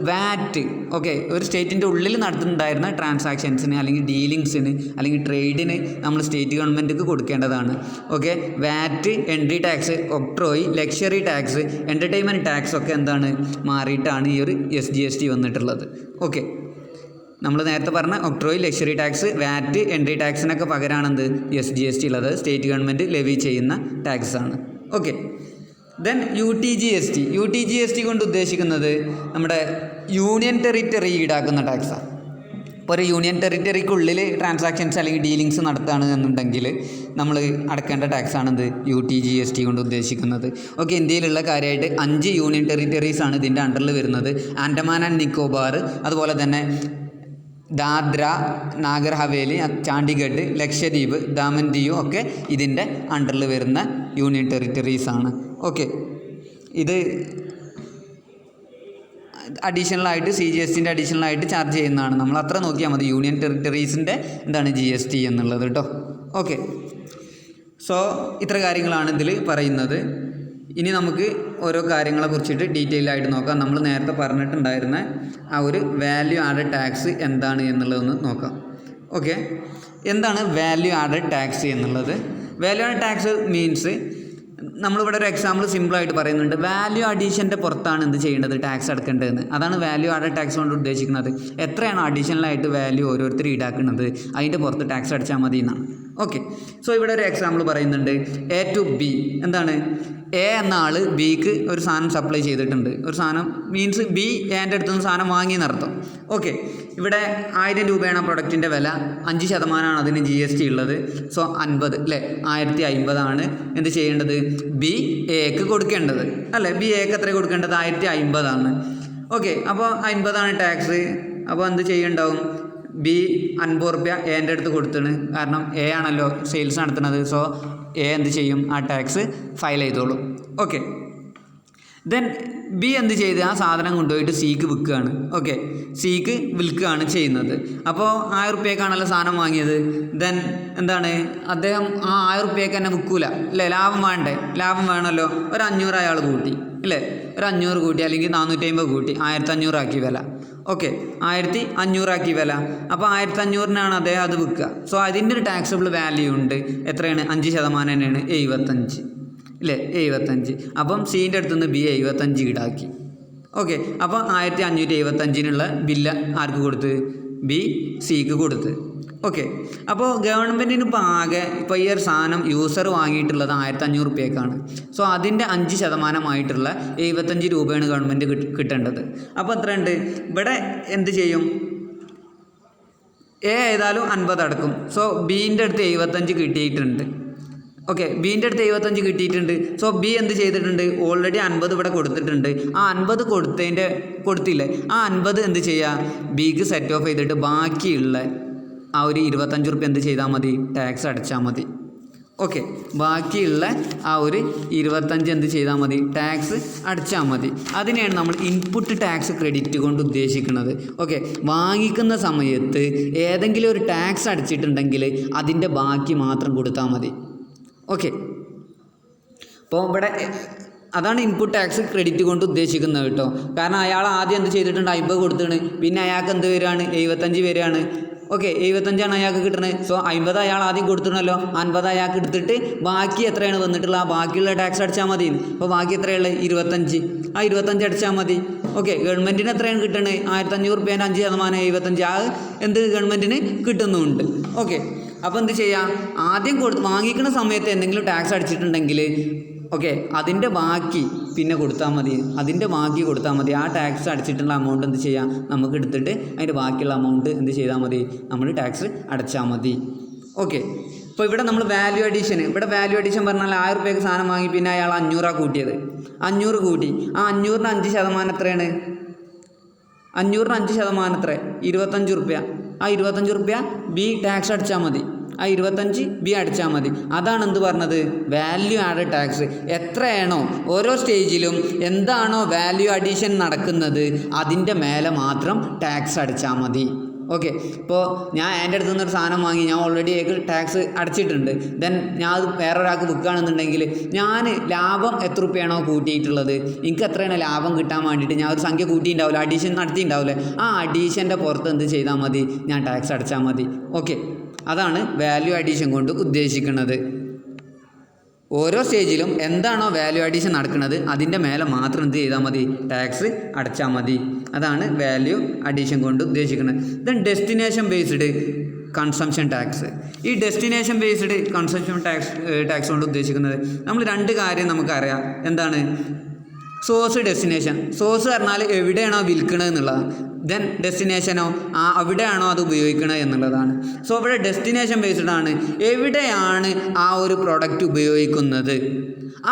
[SPEAKER 1] VAT. ഓക്കെ, ഒരു സ്റ്റേറ്റിൻ്റെ ഉള്ളിൽ നടത്തുന്നുണ്ടായിരുന്ന ട്രാൻസാക്ഷൻസിന് അല്ലെങ്കിൽ ഡീലിങ്സിന് അല്ലെങ്കിൽ ട്രേഡിന് നമ്മൾ സ്റ്റേറ്റ് ഗവൺമെൻറ്റിക്ക് കൊടുക്കേണ്ടതാണ്. Okay, VAT, entry tax, octroi, luxury tax, entertainment tax ഒക്കെ എന്താണ് മാറിയിട്ടാണ് ഈ ഒരു SGST വന്നിട്ടുള്ളത്. ഓക്കെ, നമ്മൾ നേരത്തെ പറഞ്ഞ octroi, luxury tax, VAT, entry ടാക്സിനൊക്കെ പകരമാണെന്ത് SGST ഉള്ളത്. സ്റ്റേറ്റ് ഗവൺമെൻറ് ലെവി ചെയ്യുന്ന ടാക്സാണ്. ഓക്കെ, ദെൻ UTGST കൊണ്ട് ഉദ്ദേശിക്കുന്നത് നമ്മുടെ യൂണിയൻ ടെറിറ്ററി ഈടാക്കുന്ന ടാക്സാണ്. ഇപ്പോൾ ഒരു യൂണിയൻ ടെറിറ്ററിക്കുള്ളിൽ ട്രാൻസാക്ഷൻസ് അല്ലെങ്കിൽ ഡീലിങ്സ് നടത്തുകയാണ് എന്നുണ്ടെങ്കിൽ നമ്മൾ അടക്കേണ്ട ടാക്സാണെന്ത് UTGST കൊണ്ട് ഉദ്ദേശിക്കുന്നത്. ഓക്കെ, ഇന്ത്യയിലുള്ള കാര്യമായിട്ട് 5 യൂണിയൻ ടെറിറ്ററീസാണ് ഇതിൻ്റെ അണ്ടറിൽ വരുന്നത്. ആൻഡമാൻ ആൻഡ് നിക്കോബാർ, അതുപോലെ തന്നെ ദാദ്ര, നാഗർ ഹവേലി, ചണ്ഡീഗഡ്, ലക്ഷദ്വീപ്, ദാമൻ ദിയു ഒക്കെ ഇതിൻ്റെ അണ്ടറിൽ വരുന്ന യൂണിയൻ ടെറിറ്ററീസാണ്. ഓക്കെ, ഇത് അഡീഷണലായിട്ട് CGSTൻ്റെ അഡീഷണലായിട്ട് ചാർജ് ചെയ്യുന്നതാണ്. നമ്മൾ അത്ര നോക്കിയാൽ മതി, യൂണിയൻ ടെറിട്ടറീസിൻ്റെ എന്താണ് GST എന്നുള്ളത് കേട്ടോ. ഓക്കെ, സോ ഇത്ര കാര്യങ്ങളാണ് ഇതിൽ പറയുന്നത്. ഇനി നമുക്ക് ഓരോ കാര്യങ്ങളെ കുറിച്ചിട്ട് ഡീറ്റെയിൽ ആയിട്ട് നോക്കാം. നമ്മൾ നേരത്തെ പറഞ്ഞിട്ടുണ്ടായിരുന്ന ആ ഒരു വാല്യൂ ആഡഡ് ടാക്സ് എന്താണ് എന്നുള്ളതൊന്ന് നോക്കാം. ഓക്കെ, എന്താണ് വാല്യൂ ആഡഡ് ടാക്സ് എന്നുള്ളത്? വാല്യൂ ആഡഡ് ടാക്സ് മീൻസ് നമ്മളിവിടെ ഒരു എക്സാമ്പിൾ സിമ്പിളായിട്ട് പറയുന്നുണ്ട്. വാല്യൂ അഡീഷൻ്റെ പുറത്താണ് എന്ത് ചെയ്യേണ്ടത്, ടാക്സ് അടക്കേണ്ടതെന്ന്. അതാണ് വാല്യൂ ആഡഡ് ടാക്സ് കൊണ്ട് ഉദ്ദേശിക്കുന്നത്. എത്രയാണോ അഡീഷണലായിട്ട് വാല്യൂ ഓരോരുത്തർ ഈടാക്കുന്നത് അതിൻ്റെ പുറത്ത് ടാക്സ് അടച്ചാൽ മതി എന്നാണ്. ഓക്കെ, സോ ഇവിടെ ഒരു എക്സാമ്പിൾ പറയുന്നുണ്ട്. A to B, എന്താണ്, A എന്ന ആൾ Bക്ക് ഒരു സാധനം സപ്ലൈ ചെയ്തിട്ടുണ്ട്. ഒരു സാധനം മീൻസ് B എൻ്റെ അടുത്ത് നിന്ന് സാധനം വാങ്ങിയെന്നർത്ഥം. ഓക്കെ, ഇവിടെ 1000 രൂപയാണ് പ്രൊഡക്റ്റിൻ്റെ വില, 5% അതിന് GST ഉള്ളത്. സോ 50 അല്ലേ, 1050 എന്ത് ചെയ്യേണ്ടത്, B Aക്ക് കൊടുക്കേണ്ടത് അല്ലേ. B Aക്ക് എത്ര കൊടുക്കേണ്ടത്, 1050. ഓക്കെ, അപ്പോൾ 50 ടാക്സ്. അപ്പോൾ എന്ത് ചെയ്യുന്നുണ്ടാവും, B 50 റുപ്യ എൻ്റെ അടുത്ത് കൊടുത്തണ്. കാരണം A ആണല്ലോ സെയിൽസ് നടത്തുന്നത്. സോ A എന്ത് ചെയ്യും, ആ ടാക്സ് ഫയൽ ചെയ്തോളും. ഓക്കെ, ദെൻ B എന്ത് ചെയ്ത് ആ സാധനം കൊണ്ടുപോയിട്ട് Cക്ക് വിൽക്കുകയാണ്. ഓക്കെ, Cക്ക് വിൽക്കുകയാണ് ചെയ്യുന്നത്. അപ്പോൾ 1000 റുപ്യക്കാണല്ലോ സാധനം വാങ്ങിയത്. ദെൻ എന്താണ്, അദ്ദേഹം ആ 1000 റുപ്യക്ക് തന്നെ വിൽക്കൂല അല്ലേ, ലാഭം വേണ്ടേ, ലാഭം വേണമല്ലോ. ഒരു 500 അയാൾ കൂട്ടി അല്ലേ, ഒരു 500 കൂട്ടി, അല്ലെങ്കിൽ 450 കൂട്ടി, 1500 ആക്കി വില. ഓക്കെ, 1500 ആക്കി വില. അപ്പോൾ 1500-നാണ് അദ്ദേഹം അത് വിൽക്കുക. സോ അതിൻ്റെ ഒരു ടാക്സബിൾ വാല്യൂ ഉണ്ട്. എത്രയാണ്, 5% തന്നെയാണ്, 75 അല്ലേ, 75. അപ്പം Cൻ്റെ അടുത്ത് നിന്ന് B 75 ഈടാക്കി. ഓക്കെ, അപ്പോൾ 1575-നുള്ള ബില്ല് ആർക്ക് കൊടുത്ത്, B Cക്ക് കൊടുത്ത്. ഓക്കെ, അപ്പോൾ ഗവൺമെൻറ്റിന് ഇപ്പോൾ ആകെ ഇപ്പോൾ ഈ ഒരു സാധനം യൂസർ വാങ്ങിയിട്ടുള്ളത് 1500 റുപ്യക്കാണ്. സോ അതിൻ്റെ 5% 75 രൂപയാണ് ഗവൺമെൻറ് കിട്ടേണ്ടത്. അപ്പോൾ എത്രയുണ്ട്, ഇവിടെ എന്ത് ചെയ്യും, A ഏതായാലും 50 അടക്കും. സോ Bൻ്റെ അടുത്ത് 75 കിട്ടിയിട്ടുണ്ട്. ഓക്കെ, Bൻ്റെ അടുത്ത് 75 കിട്ടിയിട്ടുണ്ട്. സോ B എന്ത് ചെയ്തിട്ടുണ്ട്, ഓൾറെഡി 50 ഇവിടെ കൊടുത്തിട്ടുണ്ട്. ആ 50 കൊടുത്തില്ലേ, ആ 50 എന്ത് ചെയ്യുക, Bക്ക് സെറ്റ് ഓഫ് ചെയ്തിട്ട് ബാക്കിയുള്ള ആ ഒരു 25 റുപ്യ എന്ത് ചെയ്താൽ മതി, ടാക്സ് അടച്ചാൽ മതി. ഓക്കെ, ബാക്കിയുള്ള ആ ഒരു 25 എന്ത് ചെയ്താൽ മതി, ടാക്സ് അടച്ചാൽ മതി. അതിനെയാണ് നമ്മൾ ഇൻപുട്ട് ടാക്സ് ക്രെഡിറ്റ് കൊണ്ട് ഉദ്ദേശിക്കുന്നത്. ഓക്കെ, വാങ്ങിക്കുന്ന സമയത്ത് ഏതെങ്കിലും ഒരു ടാക്സ് അടച്ചിട്ടുണ്ടെങ്കിൽ അതിൻ്റെ ബാക്കി മാത്രം കൊടുത്താൽ മതി. ഓക്കെ, അപ്പോൾ ഇവിടെ അതാണ് ഇൻപുട്ട് ടാക്സ് ക്രെഡിറ്റ് കൊണ്ട് ഉദ്ദേശിക്കുന്നത് കേട്ടോ. കാരണം അയാൾ ആദ്യം എന്ത് ചെയ്തിട്ടുണ്ട്, 50 കൊടുത്തിട്ടുണ്ട്. പിന്നെ അയാൾക്ക് എന്ത് വരികയാണ്, 75 വരികയാണ്. ഓക്കെ, 75 അയാൾക്ക് കിട്ടുന്നത്. സോ 50 അയാൾ ആദ്യം കൊടുത്തിട്ടുണ്ടല്ലോ, 50 അയാൾക്ക് എടുത്തിട്ട് ബാക്കി എത്രയാണ് വന്നിട്ടുള്ളത്, ആ ബാക്കിയുള്ള ടാക്സ് അടച്ചാൽ മതി. അപ്പോൾ ബാക്കി എത്രയുള്ളത്, 25. ആ 25 അടച്ചാൽ മതി. ഓക്കെ, ഗവൺമെൻറ്റിന് എത്രയാണ് കിട്ടുന്നത്, 1500 റുപ്യേൻ്റെ 5% 75. ആ എന്ത് ഗവൺമെൻറ്റിന് കിട്ടുന്നുമുണ്ട്. ഓക്കെ, അപ്പോൾ എന്ത് ചെയ്യുക, ആദ്യം വാങ്ങിക്കുന്ന സമയത്ത് എന്തെങ്കിലും ടാക്സ് അടിച്ചിട്ടുണ്ടെങ്കിൽ ഓക്കെ അതിൻ്റെ ബാക്കി പിന്നെ കൊടുത്താൽ മതി, അതിൻ്റെ ബാക്കി കൊടുത്താൽ മതി. ആ ടാക്സ് അടച്ചിട്ടുള്ള എമൗണ്ട് എന്ത് ചെയ്യാം, നമുക്ക് എടുത്തിട്ട് അതിൻ്റെ ബാക്കിയുള്ള എമൗണ്ട് എന്ത് ചെയ്താൽ മതി, നമ്മൾ ടാക്സ് അടച്ചാൽ മതി. ഓക്കെ, ഇപ്പോൾ ഇവിടെ നമ്മൾ വാല്യൂ അഡീഷൻ, ഇവിടെ വാല്യൂ അഡീഷൻ പറഞ്ഞാൽ 1000 റുപ്യക്ക് സാധനം വാങ്ങി, പിന്നെ അയാൾ 500 കൂട്ടിയത്, 500 കൂട്ടി. ആ 500-ന് 5% എത്രയാണ്, 500-ന് 5% എത്ര, 25 റുപ്യ. ആ 25 റുപ്യ B ടാക്സ് അടച്ചാൽ മതി, ആ 25 B അടച്ചാൽ മതി. അതാണ് എന്ത് പറഞ്ഞത്, വാല്യൂ ആഡഡ് ടാക്സ്. എത്രയാണോ ഓരോ സ്റ്റേജിലും എന്താണോ വാല്യൂ അഡീഷൻ നടക്കുന്നത് അതിൻ്റെ മേലെ മാത്രം ടാക്സ് അടച്ചാൽ മതി. ഓക്കെ, ഇപ്പോൾ ഞാൻ എൻ്റെ അടുത്ത് നിന്നൊരു സാധനം വാങ്ങി, ഞാൻ ഓൾറെഡി ടാക്സ് അടച്ചിട്ടുണ്ട്. ദെൻ ഞാൻ അത് വേറൊരാൾക്ക് വിൽക്കുകയാണെന്നുണ്ടെങ്കിൽ ഞാൻ ലാഭം എത്ര റുപ്യാണോ കൂട്ടിയിട്ടുള്ളത്, എനിക്ക് എത്രയാണ് ലാഭം കിട്ടാൻ വേണ്ടിയിട്ട് ഞാൻ ഒരു സംഖ്യ കൂട്ടിയിട്ടുണ്ടാവില്ല, അഡീഷൻ നടത്തിയിട്ടുണ്ടാവില്ലേ, ആ അഡീഷൻ്റെ പുറത്ത് എന്ത് ചെയ്താൽ മതി, ഞാൻ ടാക്സ് അടച്ചാൽ മതി. ഓക്കെ, അതാണ് വാല്യൂ അഡീഷൻ കൊണ്ട് ഉദ്ദേശിക്കുന്നത്. ഓരോ സ്റ്റേജിലും എന്താണോ വാല്യൂ അഡീഷൻ നടക്കുന്നത് അതിൻ്റെ മേലെ മാത്രം എന്ത് ചെയ്താൽ മതി, ടാക്സ് അടച്ചാൽ മതി. അതാണ് വാല്യൂ അഡീഷൻ കൊണ്ട് ഉദ്ദേശിക്കുന്നത്. Then destination based consumption tax. ഈ ഡെസ്റ്റിനേഷൻ ബേസ്ഡ് കൺസംഷൻ ടാക്സ് കൊണ്ട് ഉദ്ദേശിക്കുന്നത് നമ്മൾ രണ്ട് കാര്യം നമുക്കറിയാം. എന്താണ്, സോഴ്സ്, ഡെസ്റ്റിനേഷൻ. സോഴ്സ് പറഞ്ഞാൽ എവിടെയാണോ വിൽക്കുന്നത് എന്നുള്ളതാണ്. ദെൻ ഡെസ്റ്റിനേഷനോ അവിടെയാണോ അത് ഉപയോഗിക്കുന്നത് എന്നുള്ളതാണ്. സോ ഇവിടെ ഡെസ്റ്റിനേഷൻ ബേസ്ഡ് ആണ്. എവിടെയാണ് ആ ഒരു പ്രൊഡക്റ്റ് ഉപയോഗിക്കുന്നത്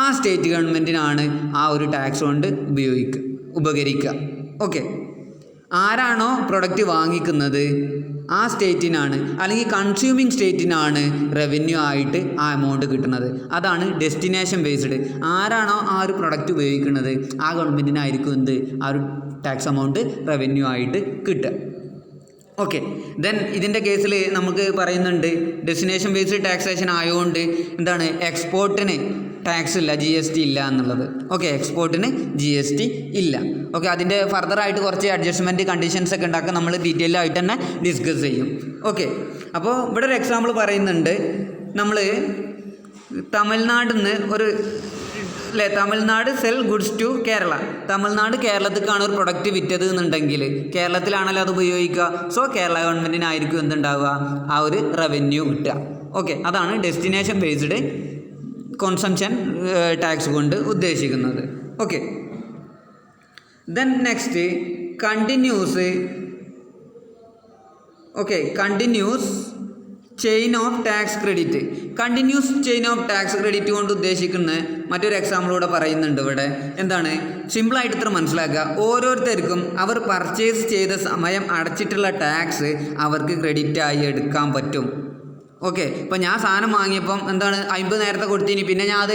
[SPEAKER 1] ആ സ്റ്റേറ്റ് ഗവൺമെൻറ്റിനാണ് ആ ഒരു ടാക്സ് കൊണ്ട് ഉപകരിക്കുക. ഓക്കെ, ആരാണോ പ്രൊഡക്റ്റ് വാങ്ങിക്കുന്നത് ആ സ്റ്റേറ്റിനാണ് അല്ലെങ്കിൽ കൺസ്യൂമിങ് സ്റ്റേറ്റിനാണ് റവന്യൂ ആയിട്ട് ആ എമൗണ്ട് കിട്ടുന്നത്. അതാണ് ഡെസ്റ്റിനേഷൻ ബേസ്ഡ്. ആരാണോ ആ ഒരു പ്രൊഡക്റ്റ് ഉപയോഗിക്കുന്നത് ആ ഗവൺമെൻറ്റിനായിരിക്കും എന്ത് ആ ഒരു ടാക്സ് എമൗണ്ട് റവന്യൂ ആയിട്ട് കിട്ടുക. ഓക്കെ, ദെൻ ഇതിൻ്റെ കേസിൽ നമുക്ക് പറയുന്നുണ്ട് ഡെസ്റ്റിനേഷൻ ബേസ്ഡ് ടാക്സേഷൻ ആയതുകൊണ്ട് എന്താണ് എക്സ്പോർട്ടിന് ടാക്സ് ഇല്ല, GST ഇല്ല എന്നുള്ളത്. ഓക്കെ, എക്സ്പോർട്ടിന് GST ഇല്ല. ഓക്കെ, അതിൻ്റെ ഫർദറായിട്ട് കുറച്ച് അഡ്ജസ്റ്റ്മെൻറ്റ് കണ്ടീഷൻസ് ഒക്കെ ഉണ്ടാക്കാൻ നമ്മൾ ഡീറ്റെയിൽ ആയിട്ട് തന്നെ ഡിസ്കസ് ചെയ്യും. ഓക്കെ, അപ്പോൾ ഇവിടെ ഒരു എക്സാമ്പിൾ പറയുന്നുണ്ട്. നമ്മൾ തമിഴ്നാട്ടിൽ നിന്ന് ഒരു Tamil Nadu sell goods to Kerala. Tamil Nadu കേരളത്തിലേക്കാണ് ഒരു പ്രൊഡക്റ്റ് വിറ്റത് എന്നുണ്ടെങ്കിൽ കേരളത്തിലാണല്ലോ അത് ഉപയോഗിക്കുക. സോ കേരള ഗവൺമെൻറ്റിനായിരിക്കും എന്തുണ്ടാവുക ആ ഒരു റവന്യൂ കിട്ടുക. ഓക്കെ, അതാണ് ഡെസ്റ്റിനേഷൻ ബേസ്ഡ് കൺസംഷൻ ടാക്സ് കൊണ്ട് ഉദ്ദേശിക്കുന്നത്. Okay, then next continuous chain of tax credit. Continuous chain of tax credit കൊണ്ട് ഉദ്ദേശിക്കുന്ന മറ്റൊരു എക്സാമ്പിളൂടെ പറയുന്നുണ്ട് ഇവിടെ. എന്താണ് സിമ്പിളായിട്ട് ഇത്ര മനസ്സിലാക്കുക. ഓരോരുത്തർക്കും അവർ പർച്ചേസ് ചെയ്ത സമയം അടച്ചിട്ടുള്ള ടാക്സ് അവർക്ക് ക്രെഡിറ്റായി എടുക്കാൻ പറ്റും. ഓക്കെ, ഇപ്പം ഞാൻ സാധനം വാങ്ങിയപ്പം എന്താണ് 50 നേരത്തെ കൊടുത്തിനി, പിന്നെ ഞാൻ അത്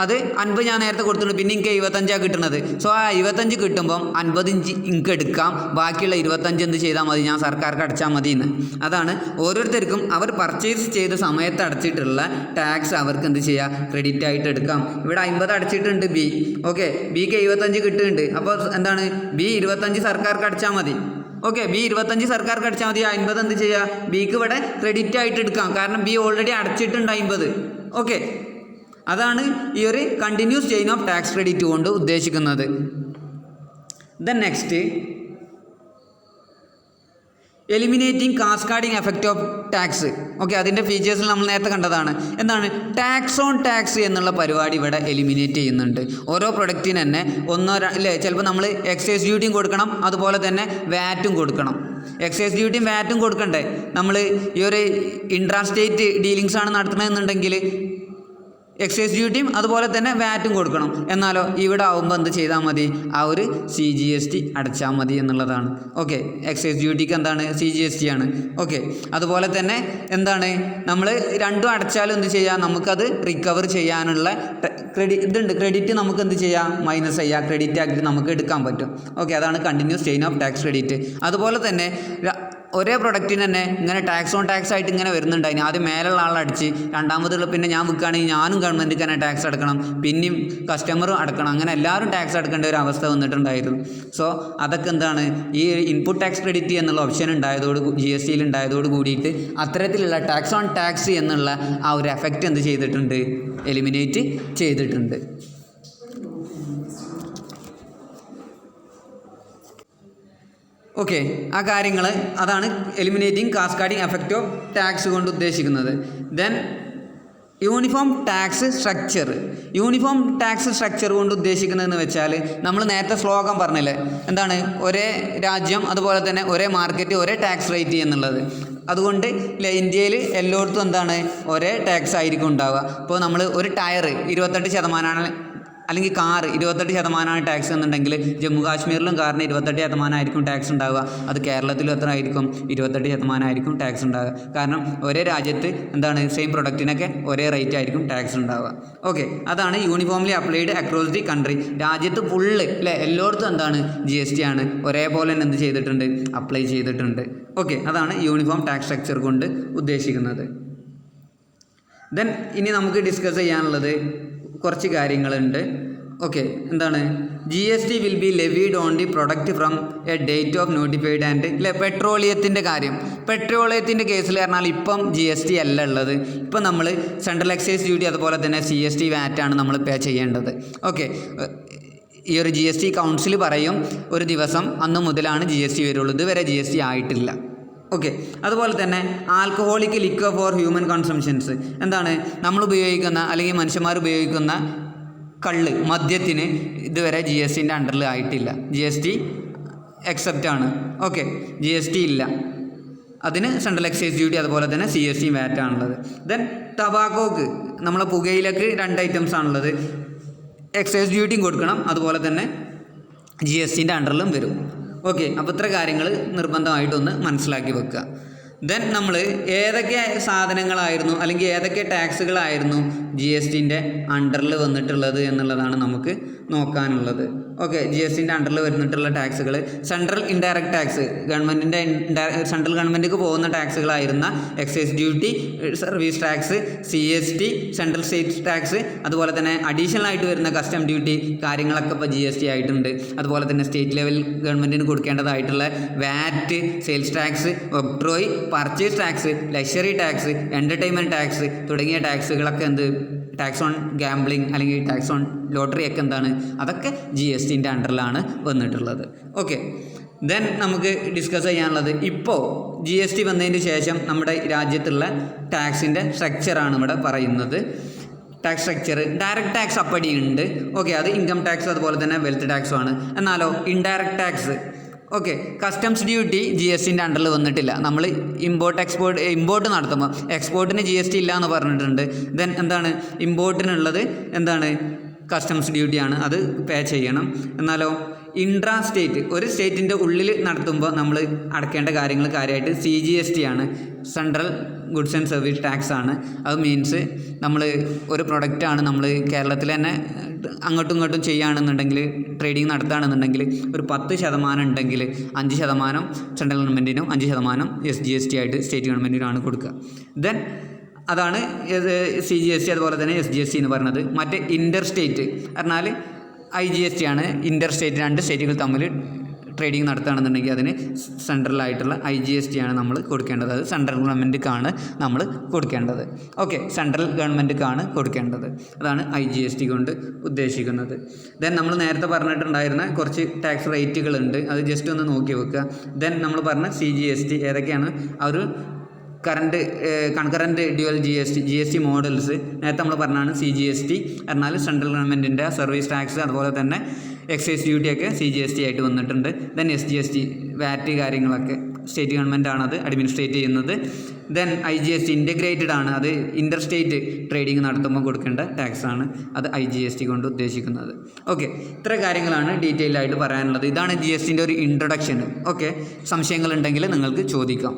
[SPEAKER 1] അത് 50 ഞാൻ നേരത്തെ കൊടുത്തിട്ടുണ്ട്, പിന്നെ എനിക്ക് 75 കിട്ടുന്നത്. സോ ആ 75 കിട്ടുമ്പം 50 എനിക്ക് എടുക്കാം, ബാക്കിയുള്ള 25 എന്ത് ചെയ്താൽ മതി, ഞാൻ സർക്കാർക്ക് അടച്ചാൽ മതി എന്ന്. അതാണ് ഓരോരുത്തർക്കും അവർ പർച്ചേസ് ചെയ്ത സമയത്ത് അടച്ചിട്ടുള്ള ടാക്സ് അവർക്ക് എന്ത് ചെയ്യുക ക്രെഡിറ്റ് ആയിട്ട് എടുക്കാം. ഇവിടെ 50 അടച്ചിട്ടുണ്ട് ബി. ഓക്കെ, ബിക്ക് 75 കിട്ടുന്നുണ്ട്. അപ്പോൾ എന്താണ് ബി 25 സർക്കാർക്ക് അടച്ചാൽ മതി. ഓക്കെ, ബി 25 സർക്കാർക്ക് അടച്ചാൽ മതി. 50 എന്ത് ചെയ്യുക ബിക്ക് ഇവിടെ ക്രെഡിറ്റ് ആയിട്ട് എടുക്കാം, കാരണം ബി ഓൾറെഡി അടച്ചിട്ടുണ്ട് 50. ഓക്കെ, അതാണ് ഈ ഒരു continuous chain of tax credit കൊണ്ട് ഉദ്ദേശിക്കുന്നത്. Then next eliminating cascading effect of tax. Okay, അതിൻ്റെ ഫീച്ചേഴ്സിൽ നമ്മൾ നേരത്തെ കണ്ടതാണ്. എന്താണ് ടാക്സ് ഓൺ ടാക്സ് എന്നുള്ള പരിപാടി ഇവിടെ എലിമിനേറ്റ് ചെയ്യുന്നുണ്ട്. ഓരോ പ്രൊഡക്റ്റിന് തന്നെ ചിലപ്പോൾ നമ്മൾ എക്സൈസ് ഡ്യൂട്ടിയും കൊടുക്കണം, അതുപോലെ തന്നെ വാറ്റും കൊടുക്കണം. എക്സൈസ് ഡ്യൂട്ടിയും വാറ്റും കൊടുക്കണ്ടേ? നമ്മൾ ഈ ഒരു ഇൻട്രാ സ്റ്റേറ്റ് ഡീലിങ്സ് ആണ് നടത്തുന്നതെന്നുണ്ടെങ്കിൽ എക്സൈസ് ഡ്യൂട്ടിയും അതുപോലെ തന്നെ വാറ്റും കൊടുക്കണം. എന്നാലോ ഇവിടെ ആവുമ്പോൾ എന്ത് ചെയ്താൽ മതി ആ ഒരു CGST അടച്ചാൽ മതി എന്നുള്ളതാണ്. ഓക്കെ, എക്സൈസ് ഡ്യൂട്ടിക്ക് എന്താണ് CGST ആണ്. ഓക്കെ, അതുപോലെ തന്നെ എന്താണ് നമ്മൾ രണ്ടും അടച്ചാലും എന്ത് ചെയ്യാം നമുക്കത് റിക്കവർ ചെയ്യാനുള്ള ക്രെഡിറ്റ് നമുക്ക് എന്ത് ചെയ്യാം മൈനസ് ചെയ്യാം, ക്രെഡിറ്റ് ആക്കി നമുക്ക് എടുക്കാൻ പറ്റും. ഓക്കെ, അതാണ് continuous chain of tax credit. അതുപോലെ തന്നെ ഒരേ പ്രൊഡക്റ്റിന് തന്നെ ഇങ്ങനെ ടാക്സ് ഓൺ ടാക്സ് ആയിട്ട് ഇങ്ങനെ വരുന്നുണ്ടായിന്. ആദ്യം മേലുള്ള ആളടിച്ച് രണ്ടാമതുള്ള പിന്നെ ഞാൻ വിൽക്കുകയാണെങ്കിൽ ഞാനും ഗവൺമെൻറ്റിക്ക് തന്നെ ടാക്സ് അടക്കണം, പിന്നെയും കസ്റ്റമറും അടക്കണം, അങ്ങനെ എല്ലാവരും ടാക്സ് അടക്കേണ്ട ഒരു അവസ്ഥ വന്നിട്ടുണ്ടായിരുന്നു. സോ അതൊക്കെ എന്താണ് ഈ ഇൻപുട്ട് ടാക്സ് ക്രെഡിറ്റ് എന്നുള്ള ഓപ്ഷൻ ഉണ്ടായതോട് GSTയിൽ ഉണ്ടായതോട് കൂടിയിട്ട് അത്തരത്തിലുള്ള ടാക്സ് ഓൺ ടാക്സ് എന്നുള്ള ആ ഒരു എഫക്റ്റ് എന്ത് ചെയ്തിട്ടുണ്ട് എലിമിനേറ്റ് ചെയ്തിട്ടുണ്ട്. ഓക്കെ, ആ കാര്യങ്ങൾ അതാണ് eliminating cascading effect of tax കൊണ്ട് ഉദ്ദേശിക്കുന്നത്. Then uniform tax structure. Uniform tax structure കൊണ്ട് ഉദ്ദേശിക്കുന്നതെന്ന് വെച്ചാൽ നമ്മൾ നേരത്തെ ശ്ലോകം പറഞ്ഞില്ലേ, എന്താണ് ഒരേ രാജ്യം അതുപോലെ തന്നെ ഒരേ മാർക്കറ്റ് ഒരേ ടാക്സ് റേറ്റ് എന്നുള്ളത്. അതുകൊണ്ട് ഇന്ത്യയിൽ എല്ലായിടത്തും എന്താണ് ഒരേ ടാക്സ് ആയിരിക്കും ഉണ്ടാവുക. ഇപ്പോൾ നമ്മൾ ഒരു ടയർ 28% അല്ലെങ്കിൽ കാറ് 28% ടാക്സ് എന്നുണ്ടെങ്കിൽ ജമ്മു കാശ്മീരിലും കാറിന് 28% ആയിരിക്കും ടാക്സ് ഉണ്ടാവുക. അത് കേരളത്തിലും എത്ര ആയിരിക്കും 28% ആയിരിക്കും ടാക്സ് ഉണ്ടാവുക. കാരണം ഒരേ രാജ്യത്ത് എന്താണ് സെയിം പ്രൊഡക്റ്റിനൊക്കെ ഒരേ റേറ്റ് ആയിരിക്കും ടാക്സ് ഉണ്ടാവുക. ഓക്കെ, അതാണ് uniformly applied across the country. രാജ്യത്ത് ഫുള്ള് എല്ലായിടത്തും എന്താണ് GST ആണ് ഒരേപോലെ തന്നെ എന്ത് ചെയ്തിട്ടുണ്ട് അപ്ലൈ ചെയ്തിട്ടുണ്ട്. ഓക്കെ, അതാണ് യൂണിഫോം ടാക്സ് സ്ട്രക്ചർ കൊണ്ട് ഉദ്ദേശിക്കുന്നത്. ദെൻ ഇനി നമുക്ക് ഡിസ്കസ് ചെയ്യാനുള്ളത് കുറച്ച് കാര്യങ്ങളുണ്ട്. ഓക്കെ, എന്താണ് GST will be levied on the product from a date of notified and പെട്രോളിയത്തിൻ്റെ കാര്യം. പെട്രോളിയത്തിൻ്റെ കേസിൽ പറഞ്ഞാൽ ഇപ്പം GST അല്ല ഉള്ളത്. ഇപ്പം നമ്മൾ സെൻട്രൽ എക്സൈസ് ഡ്യൂട്ടി അതുപോലെ തന്നെ CST വാറ്റാണ് നമ്മൾ പേ ചെയ്യേണ്ടത്. ഓക്കെ, ഈ ഒരു GST കൗൺസിൽ പറയും ഒരു ദിവസം അന്ന് മുതലാണ് GST വരുള്ളൂ, ഇതുവരെ GST ആയിട്ടില്ല. ഓക്കെ, അതുപോലെ തന്നെ alcoholic liquor four human consumptions. എന്താണ് നമ്മൾ ഉപയോഗിക്കുന്ന അല്ലെങ്കിൽ മനുഷ്യന്മാർ ഉപയോഗിക്കുന്ന കള്ള് മദ്യത്തിന് ഇതുവരെ GSTൻ്റെ അണ്ടറിൽ ആയിട്ടില്ല. GST എക്സെപ്റ്റ് ആണ്. ഓക്കെ, GST ഇല്ല, അതിന് സെൻട്രൽ എക്സൈസ് ഡ്യൂട്ടി അതുപോലെ തന്നെ CST വാറ്റ് ആണുള്ളത്. ദെൻ ടബാക്കോക്ക് നമ്മളെ പുകയിലക്ക് 2 ഐറ്റംസ് ആണുള്ളത്. എക്സൈസ് ഡ്യൂട്ടിയും കൊടുക്കണം, അതുപോലെ തന്നെ GSTൻ്റെ അണ്ടറിലും വരും. ഓക്കെ, അപ്പോൾ ഇത്ര കാര്യങ്ങൾ നിർബന്ധമായിട്ടൊന്ന് മനസ്സിലാക്കി വെക്കുക. ദെൻ നമ്മൾ ഏതൊക്കെ സാധനങ്ങളായിരുന്നു അല്ലെങ്കിൽ ഏതൊക്കെ ടാക്സുകളായിരുന്നു GSTൻ്റെ അണ്ടറിൽ വന്നിട്ടുള്ളത് എന്നുള്ളതാണ് നമുക്ക് നോക്കാനുള്ളത്. ഓക്കെ, GSTൻ്റെ അണ്ടറിൽ വരുന്നിട്ടുള്ള ടാക്സുകൾ സെൻട്രൽ ഇൻഡയറക്റ്റ് ടാക്സ്, ഗവൺമെൻറ്റിൻ്റെ സെൻട്രൽ ഗവൺമെൻറ്റിക്ക് പോകുന്ന ടാക്സുകളായിരുന്ന excise duty, service tax, CST, central state tax, അതുപോലെ തന്നെ അഡീഷണൽ ആയിട്ട് വരുന്ന കസ്റ്റം ഡ്യൂട്ടി കാര്യങ്ങളൊക്കെ ഇപ്പോൾ GST ആയിട്ടുണ്ട്. അതുപോലെ തന്നെ സ്റ്റേറ്റ് ലെവൽ ഗവൺമെൻറ്റിന് കൊടുക്കേണ്ടതായിട്ടുള്ള VAT, sales tax, octroi, purchase tax, luxury tax, entertainment tax തുടങ്ങിയ ടാക്സുകളൊക്കെ ടാക്സ് ഓൺ ഗാംബ്ലിംഗ് അല്ലെങ്കിൽ ടാക്സ് ഓൺ ലോട്ടറി ഒക്കെ അതൊക്കെ GSTൻ്റെ അണ്ടറിലാണ് വന്നിട്ടുള്ളത്. ഓക്കെ, ദെൻ നമുക്ക് ഡിസ്കസ് ചെയ്യാനുള്ളത് ഇപ്പോൾ GST വന്നതിന് ശേഷം നമ്മുടെ രാജ്യത്തുള്ള ടാക്സിൻ്റെ സ്ട്രക്ചറാണ് ഇവിടെ പറയുന്നത്. ടാക്സ് സ്ട്രക്ചർ ഡയറക്റ്റ് ടാക്സ് അപ്പടിയുണ്ട്. ഓക്കെ, അത് ഇൻകം ടാക്സ് അതുപോലെ തന്നെ വെൽത്ത് ടാക്സും ആണ്. എന്നാലോ indirect tax, okay, customs duty GSTൻ്റെ അണ്ടറിൽ വന്നിട്ടില്ല. നമ്മൾ ഇമ്പോർട്ട് നടത്തുമ്പോൾ എക്സ്പോർട്ടിന് GST ഇല്ല എന്ന് പറഞ്ഞിട്ടുണ്ട്. ദെൻ ഇമ്പോർട്ടിനുള്ളത് കസ്റ്റംസ് ഡ്യൂട്ടിയാണ്, അത് പേ ചെയ്യണം. എന്നാലോ ഇൻട്രാ സ്റ്റേറ്റ്, ഒരു സ്റ്റേറ്റിൻ്റെ ഉള്ളിൽ നടത്തുമ്പോൾ നമ്മൾ അടക്കേണ്ട കാര്യമായിട്ട് CGST ആണ്, central goods and service tax ആണ്. അത് മീൻസ് നമ്മൾ ഒരു പ്രൊഡക്റ്റാണ് നമ്മൾ കേരളത്തിൽ തന്നെ അങ്ങോട്ടും ഇങ്ങോട്ടും ചെയ്യുകയാണെന്നുണ്ടെങ്കിൽ, ട്രേഡിങ് നടത്തുകയാണെന്നുണ്ടെങ്കിൽ ഒരു 10% ഉണ്ടെങ്കിൽ 5% സെൻട്രൽ ഗവൺമെൻറ്റിനും 5% SGST ആയിട്ട് സ്റ്റേറ്റ് ഗവൺമെൻറ്റിനുമാണ് കൊടുക്കുക. ദെൻ അതാണ് CGST അതുപോലെ തന്നെ SGST എന്ന് പറയുന്നത്. മറ്റേ ഇൻ്റർ സ്റ്റേറ്റ് പറഞ്ഞാൽ IGST ആണ്. ഇൻ്റർ സ്റ്റേറ്റ്, രണ്ട് സ്റ്റേറ്റുകൾ തമ്മിൽ ട്രേഡിങ് നടത്തുകയാണെന്നുണ്ടെങ്കിൽ അതിന് സെൻട്രലായിട്ടുള്ള IGST ആണ് നമ്മൾ കൊടുക്കേണ്ടത്. അത് സെൻട്രൽ ഗവൺമെൻറ്റിക്കാണ് നമ്മൾ കൊടുക്കേണ്ടത്. ഓക്കെ, സെൻട്രൽ ഗവൺമെൻറ്റിക്കാണ് കൊടുക്കേണ്ടത്. അതാണ് IGST കൊണ്ട് ഉദ്ദേശിക്കുന്നത്. ദെൻ നമ്മൾ നേരത്തെ പറഞ്ഞിട്ടുണ്ടായിരുന്ന കുറച്ച് ടാക്സ് റേറ്റുകളുണ്ട്, അത് ജസ്റ്റ് ഒന്ന് നോക്കി വെക്കുക. ദെൻ നമ്മൾ പറഞ്ഞ CGST ഏതൊക്കെയാണ്, ആ ഒരു കൺകറൻറ്റ് ഡ്യുവൽ GST മോഡൽസ് നേരത്തെ നമ്മൾ പറഞ്ഞാണ്. CGST എന്നാൽ സെൻട്രൽ ഗവൺമെൻറ്റിൻ്റെ സർവീസ് ടാക്സ് അതുപോലെ തന്നെ എക്സൈസ് ഡ്യൂട്ടിയൊക്കെ CGST ആയിട്ട് വന്നിട്ടുണ്ട്. ദെൻ SGST VAT കാര്യങ്ങളൊക്കെ സ്റ്റേറ്റ് ഗവൺമെൻറ്റാണ് അത് അഡ്മിനിസ്ട്രേറ്റ് ചെയ്യുന്നത്. ദെൻ IGST ഇൻ്റഗ്രേറ്റഡ് ആണ്, അത് ഇൻ്റർ സ്റ്റേറ്റ് ട്രേഡിങ് നടത്തുമ്പോൾ കൊടുക്കേണ്ട ടാക്സാണ്, അത് IGST കൊണ്ട് ഉദ്ദേശിക്കുന്നത്. ഓക്കെ, ഇത്ര കാര്യങ്ങളാണ് ഡീറ്റെയിൽ ആയിട്ട് പറയാനുള്ളത്. ഇതാണ് GSTൻ്റെ ഒരു ഇൻട്രൊഡക്ഷൻ. ഓക്കെ, സംശയങ്ങളുണ്ടെങ്കിൽ നിങ്ങൾക്ക് ചോദിക്കാം.